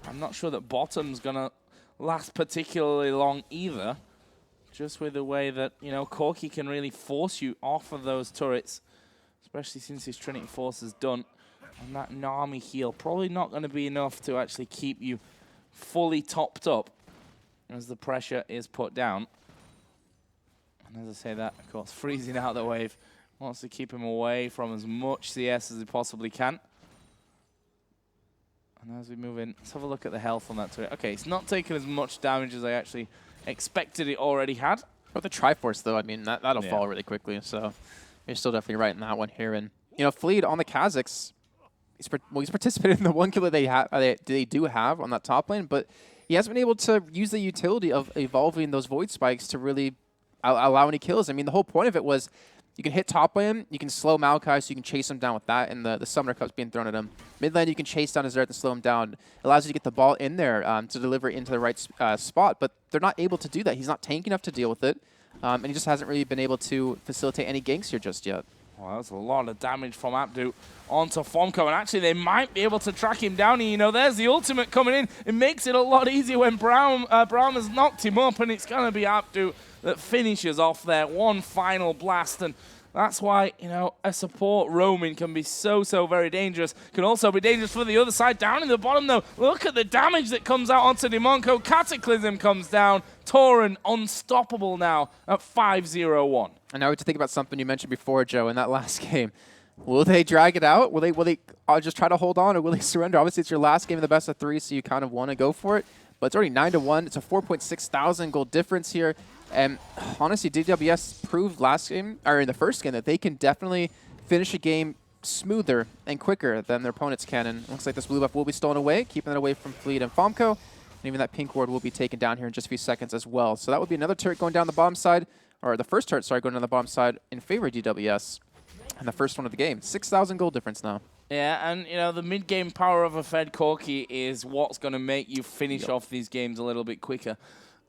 I'm not sure that bottom's going to last particularly long either. Just with the way that, Corki can really force you off of those turrets, especially since his Trinity Force is done. And that Nami heal probably not going to be enough to actually keep you fully topped up as the pressure is put down. And as I say that, of course, freezing out the wave. Wants to keep him away from as much CS as he possibly can. And as we move in, let's have a look at the health on that turret. Okay, it's not taking as much damage as I actually expected it already had. But the Triforce, though, I mean, that'll fall really quickly. So you're still definitely right in that one here. And, Fleet on the Kazakhs, he's participated in the one kill that they do have on that top lane, but he hasn't been able to use the utility of evolving those Void Spikes to really allow any kills. I mean, the whole point of it was you can hit top lane, you can slow Maokai so you can chase him down with that, and the Summoner Cup's being thrown at him. Mid lane, you can chase down his Zerth and slow him down. It allows you to get the ball in there to deliver it into the right spot, but they're not able to do that. He's not tanky enough to deal with it, and he just hasn't really been able to facilitate any ganks here just yet. Well, that's a lot of damage from Abdu onto Famco, and actually they might be able to track him down. There's the ultimate coming in. It makes it a lot easier when Braum has knocked him up, and it's going to be Abdu that finishes off there. One final blast, and that's why, a support roaming can be so very dangerous. Can also be dangerous for the other side. Down in the bottom, though, look at the damage that comes out onto Demonco. Cataclysm comes down. Tauren unstoppable now at 5-0-1. And now we have to think about something you mentioned before, Joe, in that last game. Will they drag it out? Will they just try to hold on, or will they surrender? Obviously, it's your last game of the best of 3, so you kind of want to go for it. But it's already 9-1. It's a 4.6 thousand gold difference here. And honestly, DWS proved last game, or in the first game, that they can definitely finish a game smoother and quicker than their opponents can. And looks like this blue buff will be stolen away, keeping it away from Fleet and Famco. And even that pink ward will be taken down here in just a few seconds as well. So that would be another turret going down the bottom side, or the first turret, sorry, going down the bottom side in favor of DWS. And the first one of the game. 6,000 gold difference now. Yeah, and the mid-game power of a fed Corki is what's going to make you finish off these games a little bit quicker.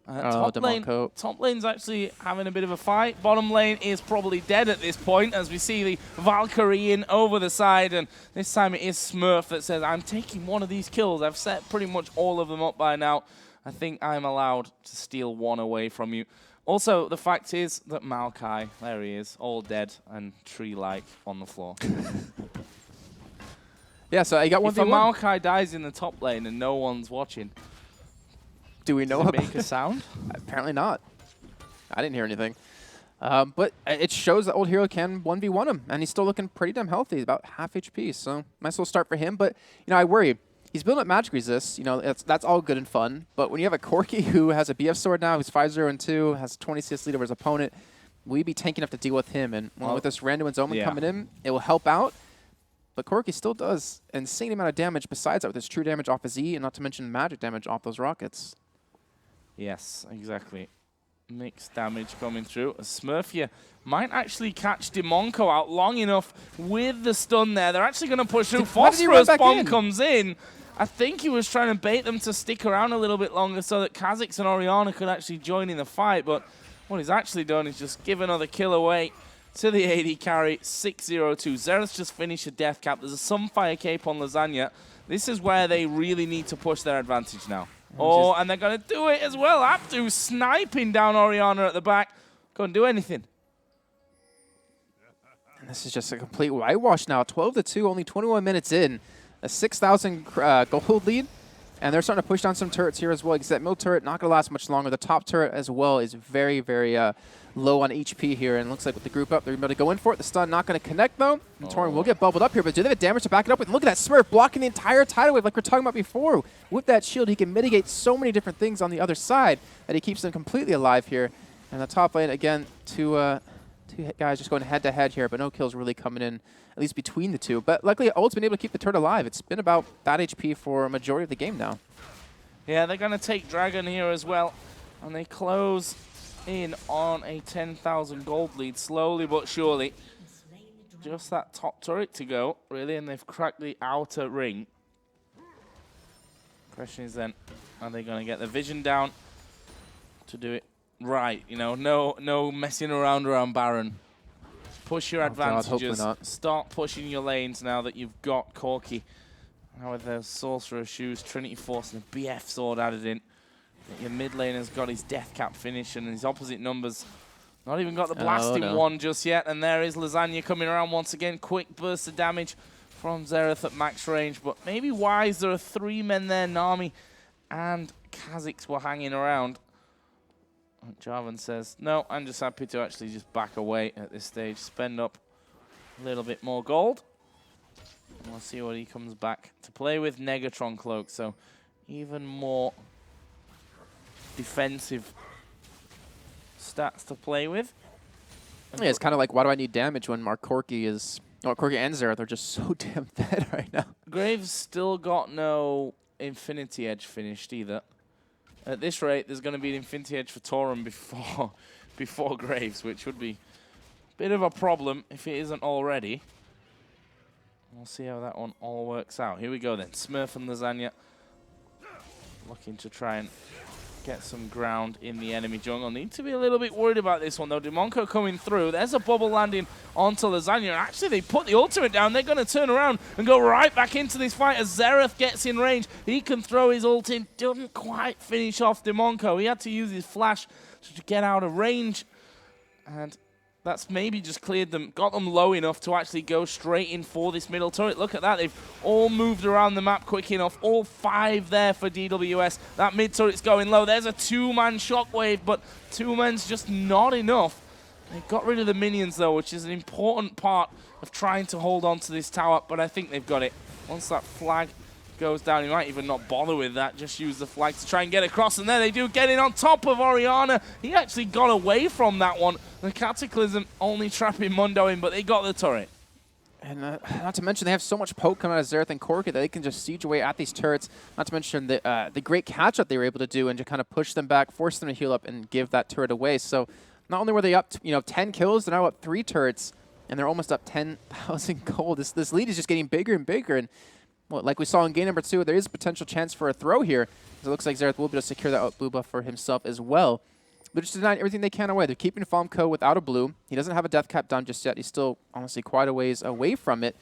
Top lane's actually having a bit of a fight. Bottom lane is probably dead at this point, as we see the Valkyrie in over the side, and this time it is Smurf that says, I'm taking one of these kills. I've set pretty much all of them up by now. I think I'm allowed to steal one away from you. Also, the fact is that Maokai, there he is, all dead and tree-like on the floor. Yeah, so I got one. If a Maokai dies in the top lane and no one's watching, do we know does it make a sound? Apparently not. I didn't hear anything. But it shows that old hero can 1v1 him, and he's still looking pretty damn healthy. He's about half HP, so might as well start for him. But, I worry. He's building up magic resist. That's all good and fun. But when you have a Corki who has a BF sword now, who's 5-0-2, has 20 CS lead over his opponent, will you be tanky enough to deal with him? And with this random and Omen coming in, it will help out. But Corki still does an insane amount of damage besides that with his true damage off his E, and not to mention magic damage off those rockets. Yes, exactly. Mixed damage coming through. Smurfia might actually catch Demonco out long enough with the stun there. They're actually going to push through. Phosphorus bomb comes in. I think he was trying to bait them to stick around a little bit longer so that Kha'Zix and Orianna could actually join in the fight. But what he's actually done is just give another kill away to the AD carry. 6-0-2. Xerath's just finished a death cap. There's a Sunfire Cape on Lasagna. This is where they really need to push their advantage now. Oh, and they're going to do it as well. Abdu sniping down Orianna at the back. Couldn't do anything. And this is just a complete whitewash now. 12-2, only 21 minutes in. A 6,000 gold lead And they're starting to push down some turrets here as well, because that middle turret not going to last much longer. The top turret as well is very, very low on HP here, and it looks like with the group up, they're about to go in for it. The stun not going to connect, though. And Torin will get bubbled up here, but do they have damage to back it up with? And look at that Smurf blocking the entire tidal wave like we're talking about before. With that shield, he can mitigate so many different things on the other side that he keeps them completely alive here. And the top lane, again, two guys just going head-to-head here, but no kills really coming in, at least between the two. But luckily, Ult's been able to keep the turret alive. It's been about that HP for a majority of the game now. Yeah, they're going to take Dragon here as well, and they close in on a 10,000 gold lead, slowly but surely. Just that top turret to go, really, and they've cracked the outer ring. Question is then, are they going to get the vision down to do it right? You know, no messing around Baron. Push your advantages. Not. Start pushing your lanes now that you've got Corki. Now with the Sorcerer Shoes, Trinity Force, and the BF Sword added in. Your mid laner's got his Death Cap finish and his opposite numbers. Not even got the blasting one just yet. And there is Lasagna coming around once again. Quick burst of damage from Xerath at max range. But maybe wise, there are 3 men there. Nami and Kha'Zix were hanging around. Jarvan says, no, I'm just happy to actually just back away at this stage. Spend up a little bit more gold. And we'll see what he comes back to play with. Negatron Cloak, so even more defensive stats to play with. Yeah, it's kind of like, why do I need damage when Corki is... Oh, Corki and Xerath are just so damn dead right now. Graves still got no Infinity Edge finished either. At this rate, there's going to be an Infinity Edge for Torin before Graves, which would be a bit of a problem if it isn't already. We'll see how that one all works out. Here we go then. Smurf and Lasagna looking to try and get some ground in the enemy jungle. Need to be a little bit worried about this one, though. Demonko coming through. There's a bubble landing onto Lasagna. And actually, they put the ultimate down. They're going to turn around and go right back into this fight as Xerath gets in range. He can throw his ult in. Doesn't quite finish off Demonko. He had to use his flash to get out of range. And that's maybe just cleared them, got them low enough to actually go straight in for this middle turret. Look at that. They've all moved around the map quick enough. All 5 there for DWS. That mid turret's going low. There's a 2-man shockwave, but 2 men's just not enough. They got rid of the minions, though, which is an important part of trying to hold on to this tower, but I think they've got it. Once that flag goes down, you might even not bother with that, just use the flag to try and get across, and there they do, get in on top of Orianna. He actually got away from that one. The Cataclysm only trapping Mundo in, but they got the turret. And not to mention, they have so much poke coming out of Xerath and Corki that they can just siege away at these turrets. Not to mention the great catch-up they were able to do and to kind of push them back, force them to heal up, and give that turret away. So not only were they up to, 10 kills, they're now up 3 turrets, and they're almost up 10,000 gold. This lead is just getting bigger and bigger, and well, like we saw in game number 2, there is a potential chance for a throw here. It looks like Xerath will be able to secure that blue buff for himself as well. They're just denying everything they can away. They're keeping Famco without a blue. He doesn't have a death cap done just yet. He's still, honestly, quite a ways away from it.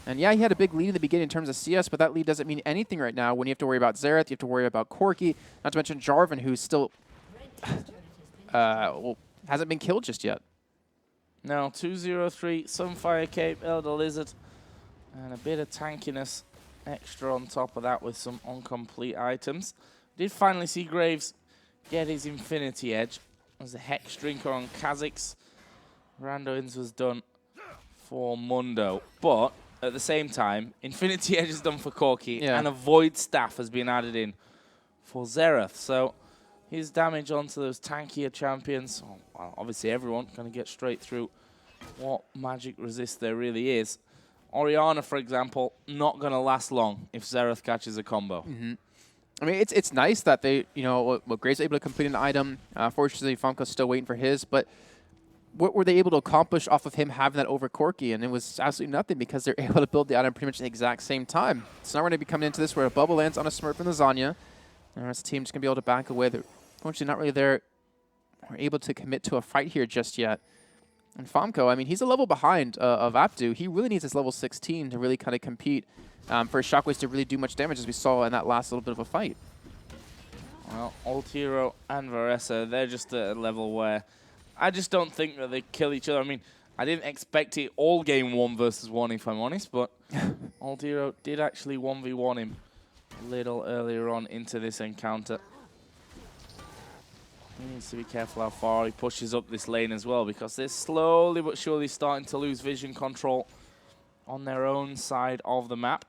And yeah, he had a big lead in the beginning in terms of CS, but that lead doesn't mean anything right now when you have to worry about Xerath, you have to worry about Corki, not to mention Jarvan, who's still well, hasn't been killed just yet. No, 203, some Fire Cape, Elder Lizard, and a bit of tankiness extra on top of that with some incomplete items. Did finally see Graves get his Infinity Edge as a Hex Drinker on Kha'Zix. Randoins was done for Mundo, but at the same time, Infinity Edge is done for Corki, and a Void Staff has been added in for Xerath. So his damage onto those tankier champions, well, obviously everyone going to get straight through what magic resist there really is. Orianna, for example, not going to last long if Xerath catches a combo. I mean, it's nice that they, Graves able to complete an item. Fortunately, Famco's still waiting for his, but what were they able to accomplish off of him having that over Corki? And it was absolutely nothing because they're able to build the item pretty much at the exact same time. So now we're going to be coming into this where a bubble lands on a Smurf and Lasagna. And the rest of the team just going to be able to back away. They're unfortunately not really there or able to commit to a fight here just yet. And Famco, I mean, he's a level behind of Abdu. He really needs his level 16 to really kind of compete for his shockwaves to really do much damage, as we saw in that last little bit of a fight. Well, Altiro and Varessa, they're just at a level where I just don't think that they kill each other. I mean, I didn't expect it all game 1 versus 1, if I'm honest, but Altiro did actually 1v1 him little earlier on into this encounter. He needs to be careful how far he pushes up this lane as well, because they're slowly but surely starting to lose vision control on their own side of the map.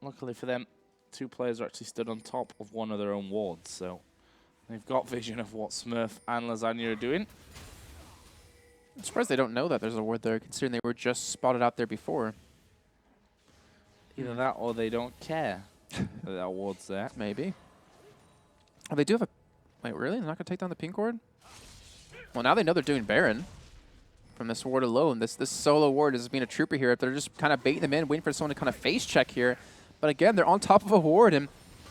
Luckily for them, 2 players are actually stood on top of one of their own wards, so they've got vision of what Smurf and Lasagna are doing. I'm surprised they don't know that there's a ward there, considering they were just spotted out there before. Either that or they don't care that that ward's there. Maybe. Oh, they do have a... Wait, really? They're not going to take down the pink ward? Well, now they know they're doing Baron from this ward alone. This solo ward is being a trooper here. If they're just kind of baiting them in, waiting for someone to kind of face check here. But again, they're on top of a ward, and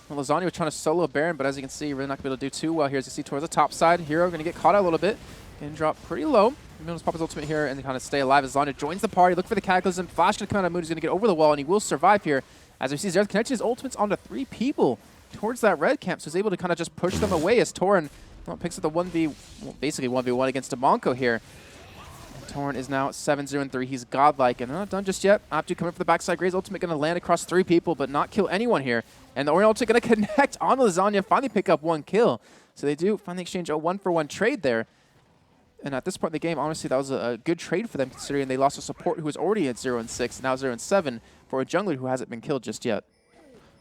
Lasagna was trying to solo Baron, but as you can see, really not going to be able to do too well here. As you see towards the top side, Hero going to get caught out a little bit and drop pretty low. Moon's pop his ultimate here and kind of stay alive. As Lasagna joins the party, look for the Cataclysm. Flash going to come out of Moon. He's going to get over the wall, and he will survive here. As we see, Zereth connecting his ultimates onto 3 people towards that red camp, so he's able to kind of just push them away as Torin picks up the 1v, well, basically 1v1 against Demonko here. Torn is now 7-0-3. He's godlike, and they're not done just yet. Aptu coming for the backside. Gray's ultimate going to land across 3 people, but not kill anyone here. And the Orion ultimate going to connect on Lasagna, finally pick up 1 kill. So they do finally exchange a 1-for-1 trade there. And at this point in the game, honestly, that was a good trade for them, considering they lost a support who was already at 0-6, now 0-7, for a jungler who hasn't been killed just yet.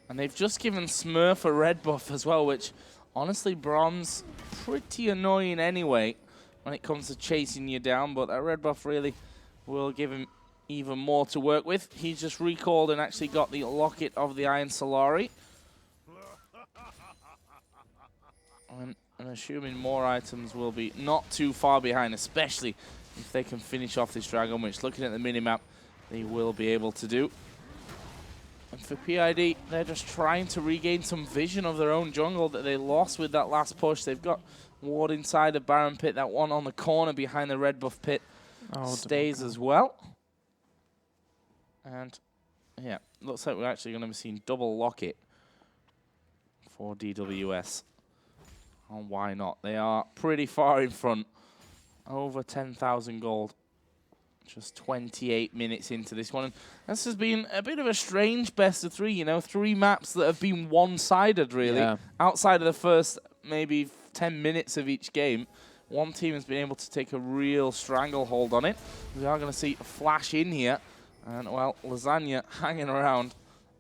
And they've just given Smurf a red buff as well, which, honestly, Brom's pretty annoying anyway when it comes to chasing you down, but that red buff really will give him even more to work with. He's just recalled and actually got the Locket of the Iron Solari. And I'm assuming more items will be not too far behind, especially if they can finish off this dragon, which, looking at the minimap, they will be able to do. And for PID, they're just trying to regain some vision of their own jungle that they lost with that last push. They've got ward inside the Baron pit. That one on the corner behind the red buff pit stays as well. And yeah, looks like we're actually going to be seeing double Locket for DWS. And why not? They are pretty far in front. Over 10,000 gold. Just 28 minutes into this one. And this has been a bit of a strange best of 3, you know, 3 maps that have been one-sided, really. Yeah. Outside of the first maybe 10 minutes of each game, one team has been able to take a real stranglehold on it. We are going to see a flash in here. And, well, Lasagna hanging around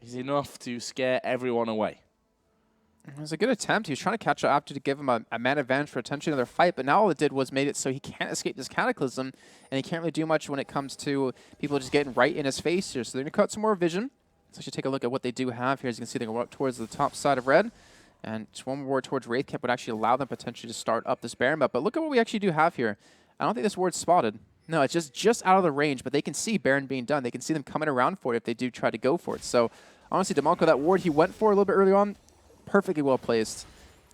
is enough to scare everyone away. It was a good attempt. He was trying to catch up to give him a man advantage for attention to their fight, but now all it did was made it so he can't escape this Cataclysm, and he can't really do much when it comes to people just getting right in his face here. So they're going to cut some more vision. So actually take a look at what they do have here. As you can see, they go up towards the top side of red, and just one more towards Wraith Camp would actually allow them potentially to start up this Baron map. But look at what we actually do have here. I don't think this ward's spotted. No, it's just out of the range, but they can see Baron being done. They can see them coming around for it if they do try to go for it. So honestly, Demonko, that ward he went for a little bit early on, perfectly well placed.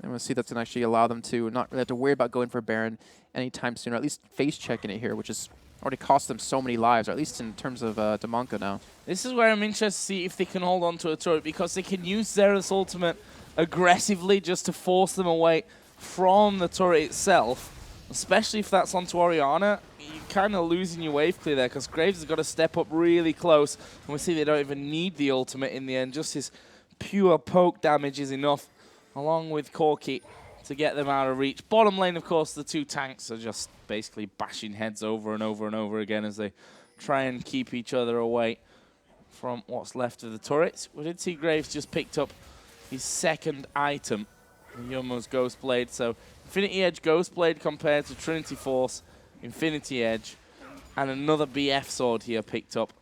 And we'll see that's going to actually allow them to not really have to worry about going for Baron anytime soon, or at least face checking it here, which has already cost them so many lives, or at least in terms of Demonko now. This is where I'm interested to see if they can hold on to a turret, because they can use Zerath's ultimate aggressively just to force them away from the turret itself, especially if that's onto Oriana. You're kind of losing your wave clear there, because Graves has got to step up really close, and we see they don't even need the ultimate in the end. Just his pure poke damage is enough, along with Corki, to get them out of reach. Bottom lane, of course, the 2 tanks are just basically bashing heads over and over and over again as they try and keep each other away from what's left of the turrets. We did see Graves just picked up his 2nd item, the Yomo's Ghost Blade. So Infinity Edge Ghost Blade compared to Trinity Force, Infinity Edge, and another BF sword here picked up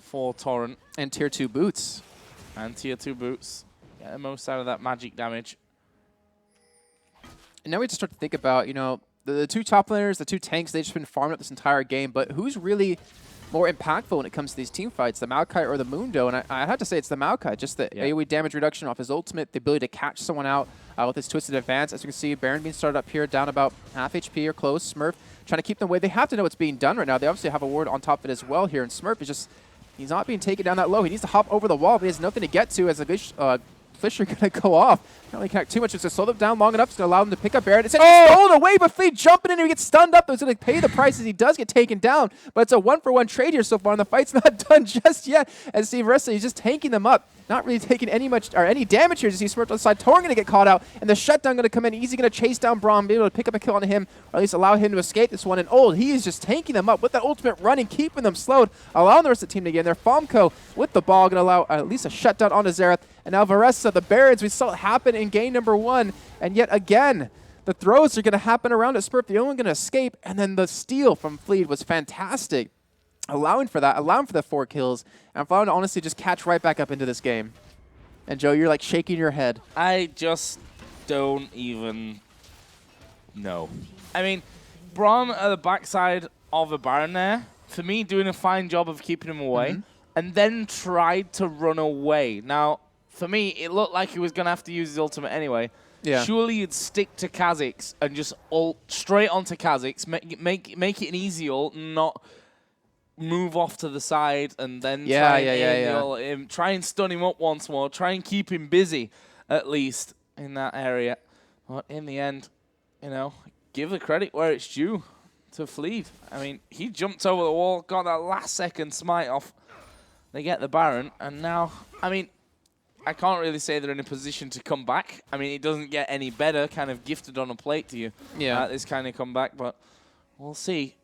for Torrent. And tier 2 boots. And tier 2 boots. Get the most out of that magic damage. And now we have to start to think about, you know, the 2 top laners, the 2 tanks, they've just been farming up this entire game, but who's really more impactful when it comes to these team fights, the Maokai or the Mundo? And I had to say it's the Maokai, just the AoE damage reduction off his ultimate, the ability to catch someone out with his twisted advance. As you can see, Baron being started up here, down about half HP or close. Smurf trying to keep them away. They have to know what's being done right now. They obviously have a ward on top of it as well here, and Smurf is just... He's not being taken down that low. He needs to hop over the wall, but he has nothing to get to as a good Fisher going to go off. Not really connect too much. It's going to slow them down long enough. It's going to allow them to pick up Baron. It's stolen away, but Fleet jumping in and he gets stunned up. He's going to pay the price as he does get taken down. But it's a 1-for-1 trade here so far, and the fight's not done just yet. As Steve Ressa, he's just tanking them up. Not really taking any damage here. Just see Smurf on the side. Torn going to get caught out, and the shutdown going to come in. Easy going to chase down Braum, be able to pick up a kill on him, or at least allow him to escape this one. And Old, he is just tanking them up with that ultimate running, keeping them slowed, allowing the rest of the team to get in there. Fomco with the ball going to allow at least a shutdown onto Xerath. And now Varessa, the Barons, we saw it happen in game number 1. And yet again, the throws are going to happen around at Smurf. The only one going to escape. And then the steal from Fleet was fantastic, allowing for that, allowing for the 4 kills, and allowing to honestly just catch right back up into this game. And Joe, you're like shaking your head. I just don't even know. I mean, Braum at the backside of the Baron there, for me, doing a fine job of keeping him away, and then tried to run away. Now, for me, it looked like he was going to have to use his ultimate anyway. Yeah. Surely you'd stick to Kha'Zix and just ult straight onto Kha'Zix, make it an easy ult, not move off to the side and then try and stun him up once more, try and keep him busy at least in that area. But in the end, you know, give the credit where it's due to Fleet. I mean, he jumped over the wall, got that last second smite off. They get the Baron, and now, I mean, I can't really say they're in a position to come back. I mean, it doesn't get any better, kind of gifted on a plate to you, this kind of comeback, but we'll see.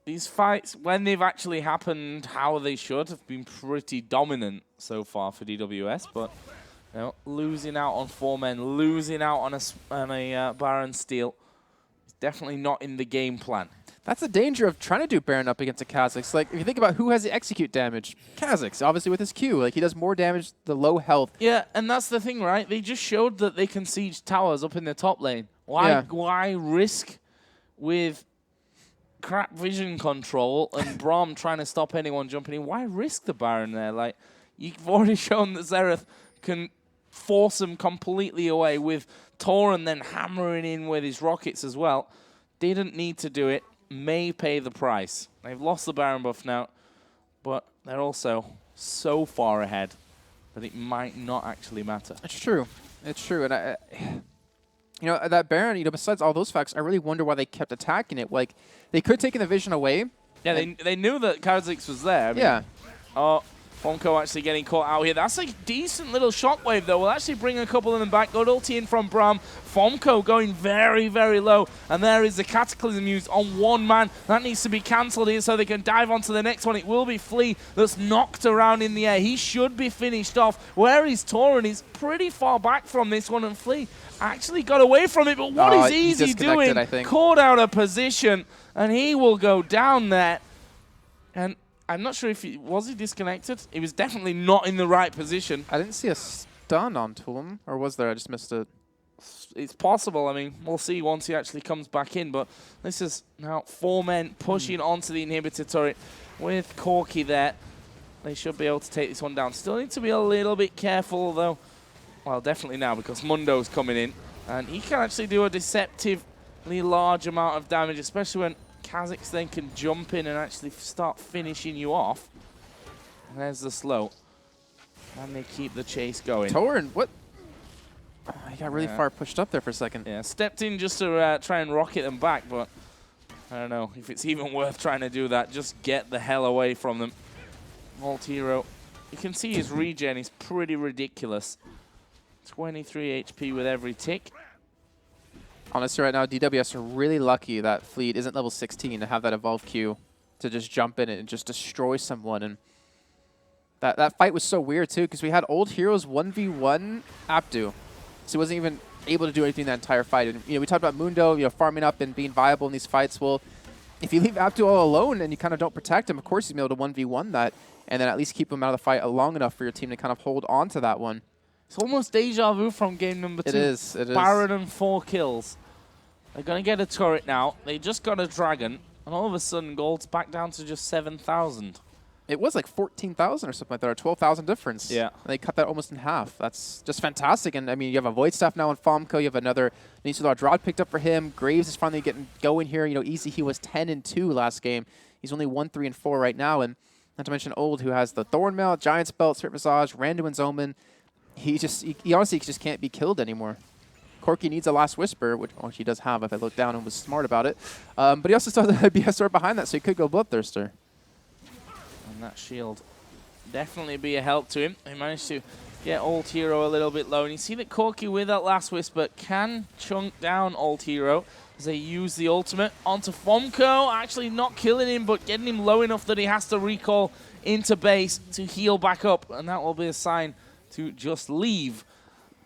These fights, when they've actually happened how they should, have been pretty dominant so far for DWS, but you know, losing out on 4 men, losing out on a Baron steal, is definitely not in the game plan. That's the danger of trying to do Baron up against a Kha'Zix. Like, if you think about who has the execute damage, Kha'Zix, obviously with his Q. Like, he does more damage, the low health. Yeah, and that's the thing, right? They just showed that they can siege towers up in the top lane. Why risk with crap vision control and Braum trying to stop anyone jumping in? Why risk the Baron there? Like, you've already shown that Xerath can force them completely away with Tauren then hammering in with his rockets as well. Didn't need to do it. May pay the price. They've lost the Baron buff now, but they're also so far ahead that it might not actually matter. It's true. It's true. And you know, that Baron, you know, besides all those facts, I really wonder why they kept attacking it. Like, they could have taken the vision away. Yeah, they knew that Kha'Zix was there. I mean, yeah. Oh, Fomco actually getting caught out here. That's a decent little shockwave, though. We'll actually bring a couple of them back. Good ulti in from Braum. Fomco going very, very low. And there is the Cataclysm used on 1 man. That needs to be cancelled here so they can dive onto the next one. It will be Flea that's knocked around in the air. He should be finished off. Where is Tauren? He's pretty far back from this one, and Flea actually got away from it. But what is Easy doing? Caught out of position, and he will go down there. And I'm not sure if was he disconnected? He was definitely not in the right position. I didn't see a stun onto him, or was there? I just missed it. It's possible. I mean, we'll see once he actually comes back in. But this is now 4 men pushing onto the inhibitor turret with Corki there. They should be able to take this one down. Still need to be a little bit careful, though. Well, definitely now, because Mundo's coming in. And he can actually do a deceptively large amount of damage, especially when Kha'Zix then can jump in and actually start finishing you off. And there's the slow. And they keep the chase going. Tauren, what? Oh, he got really far pushed up there for a second. Yeah, stepped in just to try and rocket them back, but I don't know if it's even worth trying to do that. Just get the hell away from them. Alt hero. You can see his regen is pretty ridiculous. 23 HP with every tick. Honestly, right now, DWS are really lucky that Fleet isn't level 16 to have that evolve Q to just jump in and just destroy someone. And that fight was so weird, too, because we had old heroes 1v1 Abdu. So he wasn't even able to do anything that entire fight. And, you know, we talked about Mundo, you know, farming up and being viable in these fights. Well, if you leave Abdu all alone and you kind of don't protect him, of course he's going to be able to 1v1 that and then at least keep him out of the fight long enough for your team to kind of hold on to that one. It's almost deja vu from game number 2. It is. Baron and 4 kills. They're going to get a turret now. They just got a dragon. And all of a sudden, gold's back down to just 7,000. It was like 14,000 or something like that, or 12,000 difference. Yeah. And they cut that almost in half. That's just fantastic. And, I mean, you have a Void Staff now on Fomco. You have another Nisula Drod picked up for him. Graves is finally getting going here. You know, Easy, he was 10-2 last game. He's only 1-3-4 right now. And not to mention Old, who has the Thorn Mail, Giant's Belt, Spirit Visage, Randuin's Omen. he honestly just can't be killed anymore. Corki needs a last whisper, which he does have if I looked down and was smart about it. But he also still has a BS behind that, so he could go Bloodthirster. And that shield definitely be a help to him. He managed to get Old Hero a little bit low. And you see that Corki with that last whisper can chunk down Old Hero as they use the ultimate onto Fomko. Actually not killing him, but getting him low enough that he has to recall into base to heal back up. And that will be a sign to just leave.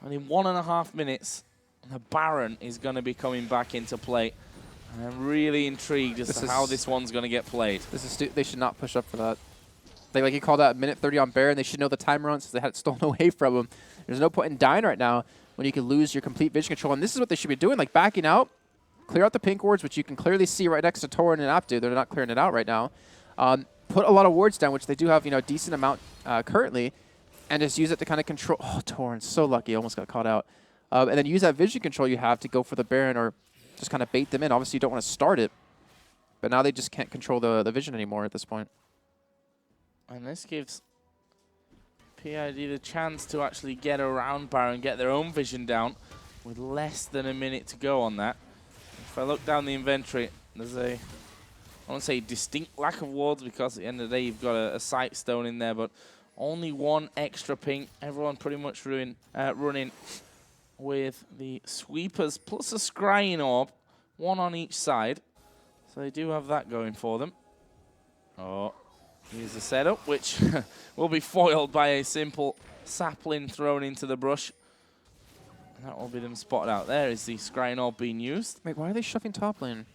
And in 1.5 minutes, the Baron is going to be coming back into play. And I'm really intrigued as to how this one's going to get played. They should not push up for that. Like he called out minute 30 on Baron. They should know the timer on since they had it stolen away from him. There's no point in dying right now when you can lose your complete vision control. And this is what they should be doing, like backing out, clear out the pink wards, which you can clearly see right next to Torin and Abdu. They're not clearing it out right now. Put a lot of wards down, which they do have, a decent amount currently, and just use it to kind of control. Oh, Torin, so lucky, almost got caught out. And then use that vision control you have to go for the Baron or just kind of bait them in. Obviously, you don't want to start it, but now they just can't control the vision anymore at this point. And this gives PID the chance to actually get around Baron, get their own vision down with less than a minute to go on that. If I look down the inventory, there's I won't say distinct lack of wards because at the end of the day you've got a sight stone in there, but only one extra ping. Everyone pretty much running with the sweepers plus a scrying orb, one on each side. So they do have that going for them. Oh. Here's the setup, which will be foiled by a simple sapling thrown into the brush. And that will be them spotted out. There is the scrying orb being used. Wait, why are they shoving top lane?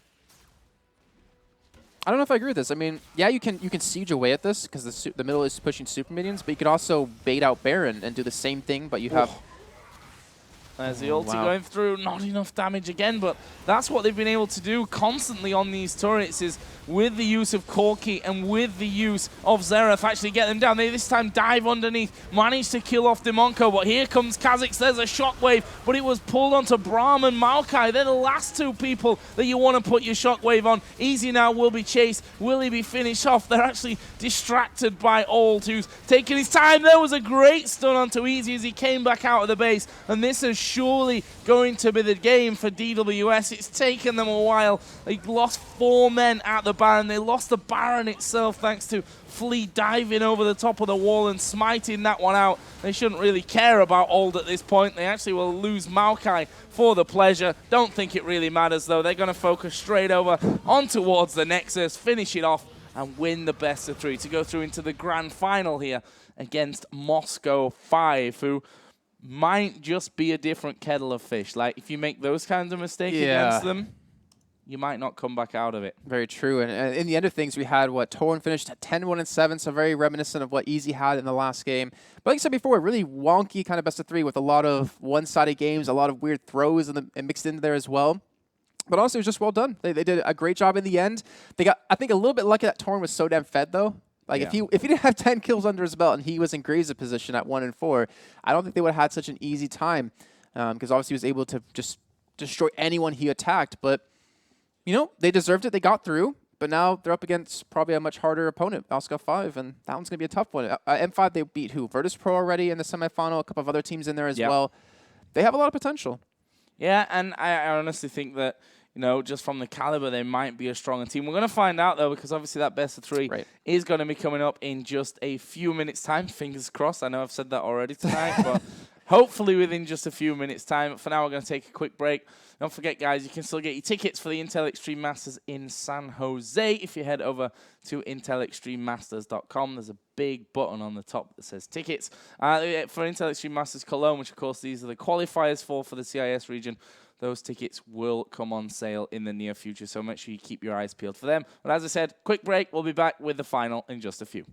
I don't know if I agree with this. I mean, yeah, you can siege away at this because the middle is pushing super minions, but you could also bait out Baron and do the same thing, but you have... There's the ulti going through, not enough damage again, but that's what they've been able to do constantly on these turrets is with the use of Corki and with the use of Xerath actually get them down. They this time dive underneath, manage to kill off Demonko, but here comes Kha'Zix. There's a shockwave, but it was pulled onto Braum and Maokai. They're the last two people that you want to put your shockwave on. Easy now will be chased. Will he be finished off? They're actually distracted by Old, who's taking his time. There was a great stun onto Easy as he came back out of the base, and this is surely going to be the game for DWS. It's taken them a while. They lost 4 men at the Baron. They lost the Baron itself thanks to Flea diving over the top of the wall and smiting that one out. They shouldn't really care about Old at this point. They actually will lose Maokai for the pleasure. Don't think it really matters though. They're going to focus straight over on towards the Nexus, finish it off and win the best of 3 to go through into the grand final here against Moscow 5, who might just be a different kettle of fish. Like, if you make those kinds of mistakes against them, you might not come back out of it. Very true. And in the end of things, we had, Torin finished at 10-1-7, so very reminiscent of what Easy had in the last game. But like I said before, a really wonky kind of best of 3 with a lot of one-sided games, a lot of weird throws and mixed into there as well. But also, it was just well done. They did a great job in the end. They got, I think, a little bit lucky that Torin was so damn fed, though. Like, if he didn't have 10 kills under his belt and he was in Graves' position at 1-4, I don't think they would have had such an easy time because obviously he was able to just destroy anyone he attacked. But, they deserved it. They got through. But now they're up against probably a much harder opponent, Moscow 5, and that one's going to be a tough one. M5, they beat who? Virtus Pro already in the semifinal, a couple of other teams in there as well. They have a lot of potential. Yeah, and I honestly think that, just from the caliber, they might be a stronger team. We're going to find out, though, because obviously that best of 3 is going to be coming up in just a few minutes' time. Fingers crossed. I know I've said that already tonight, but hopefully within just a few minutes' time. For now, we're going to take a quick break. Don't forget, guys, you can still get your tickets for the Intel Extreme Masters in San Jose if you head over to intelextrememasters.com. There's a big button on the top that says tickets. For Intel Extreme Masters Cologne, which, of course, these are the qualifiers for the CIS region, those tickets will come on sale in the near future, so make sure you keep your eyes peeled for them. But as I said, quick break. We'll be back with the final in just a few.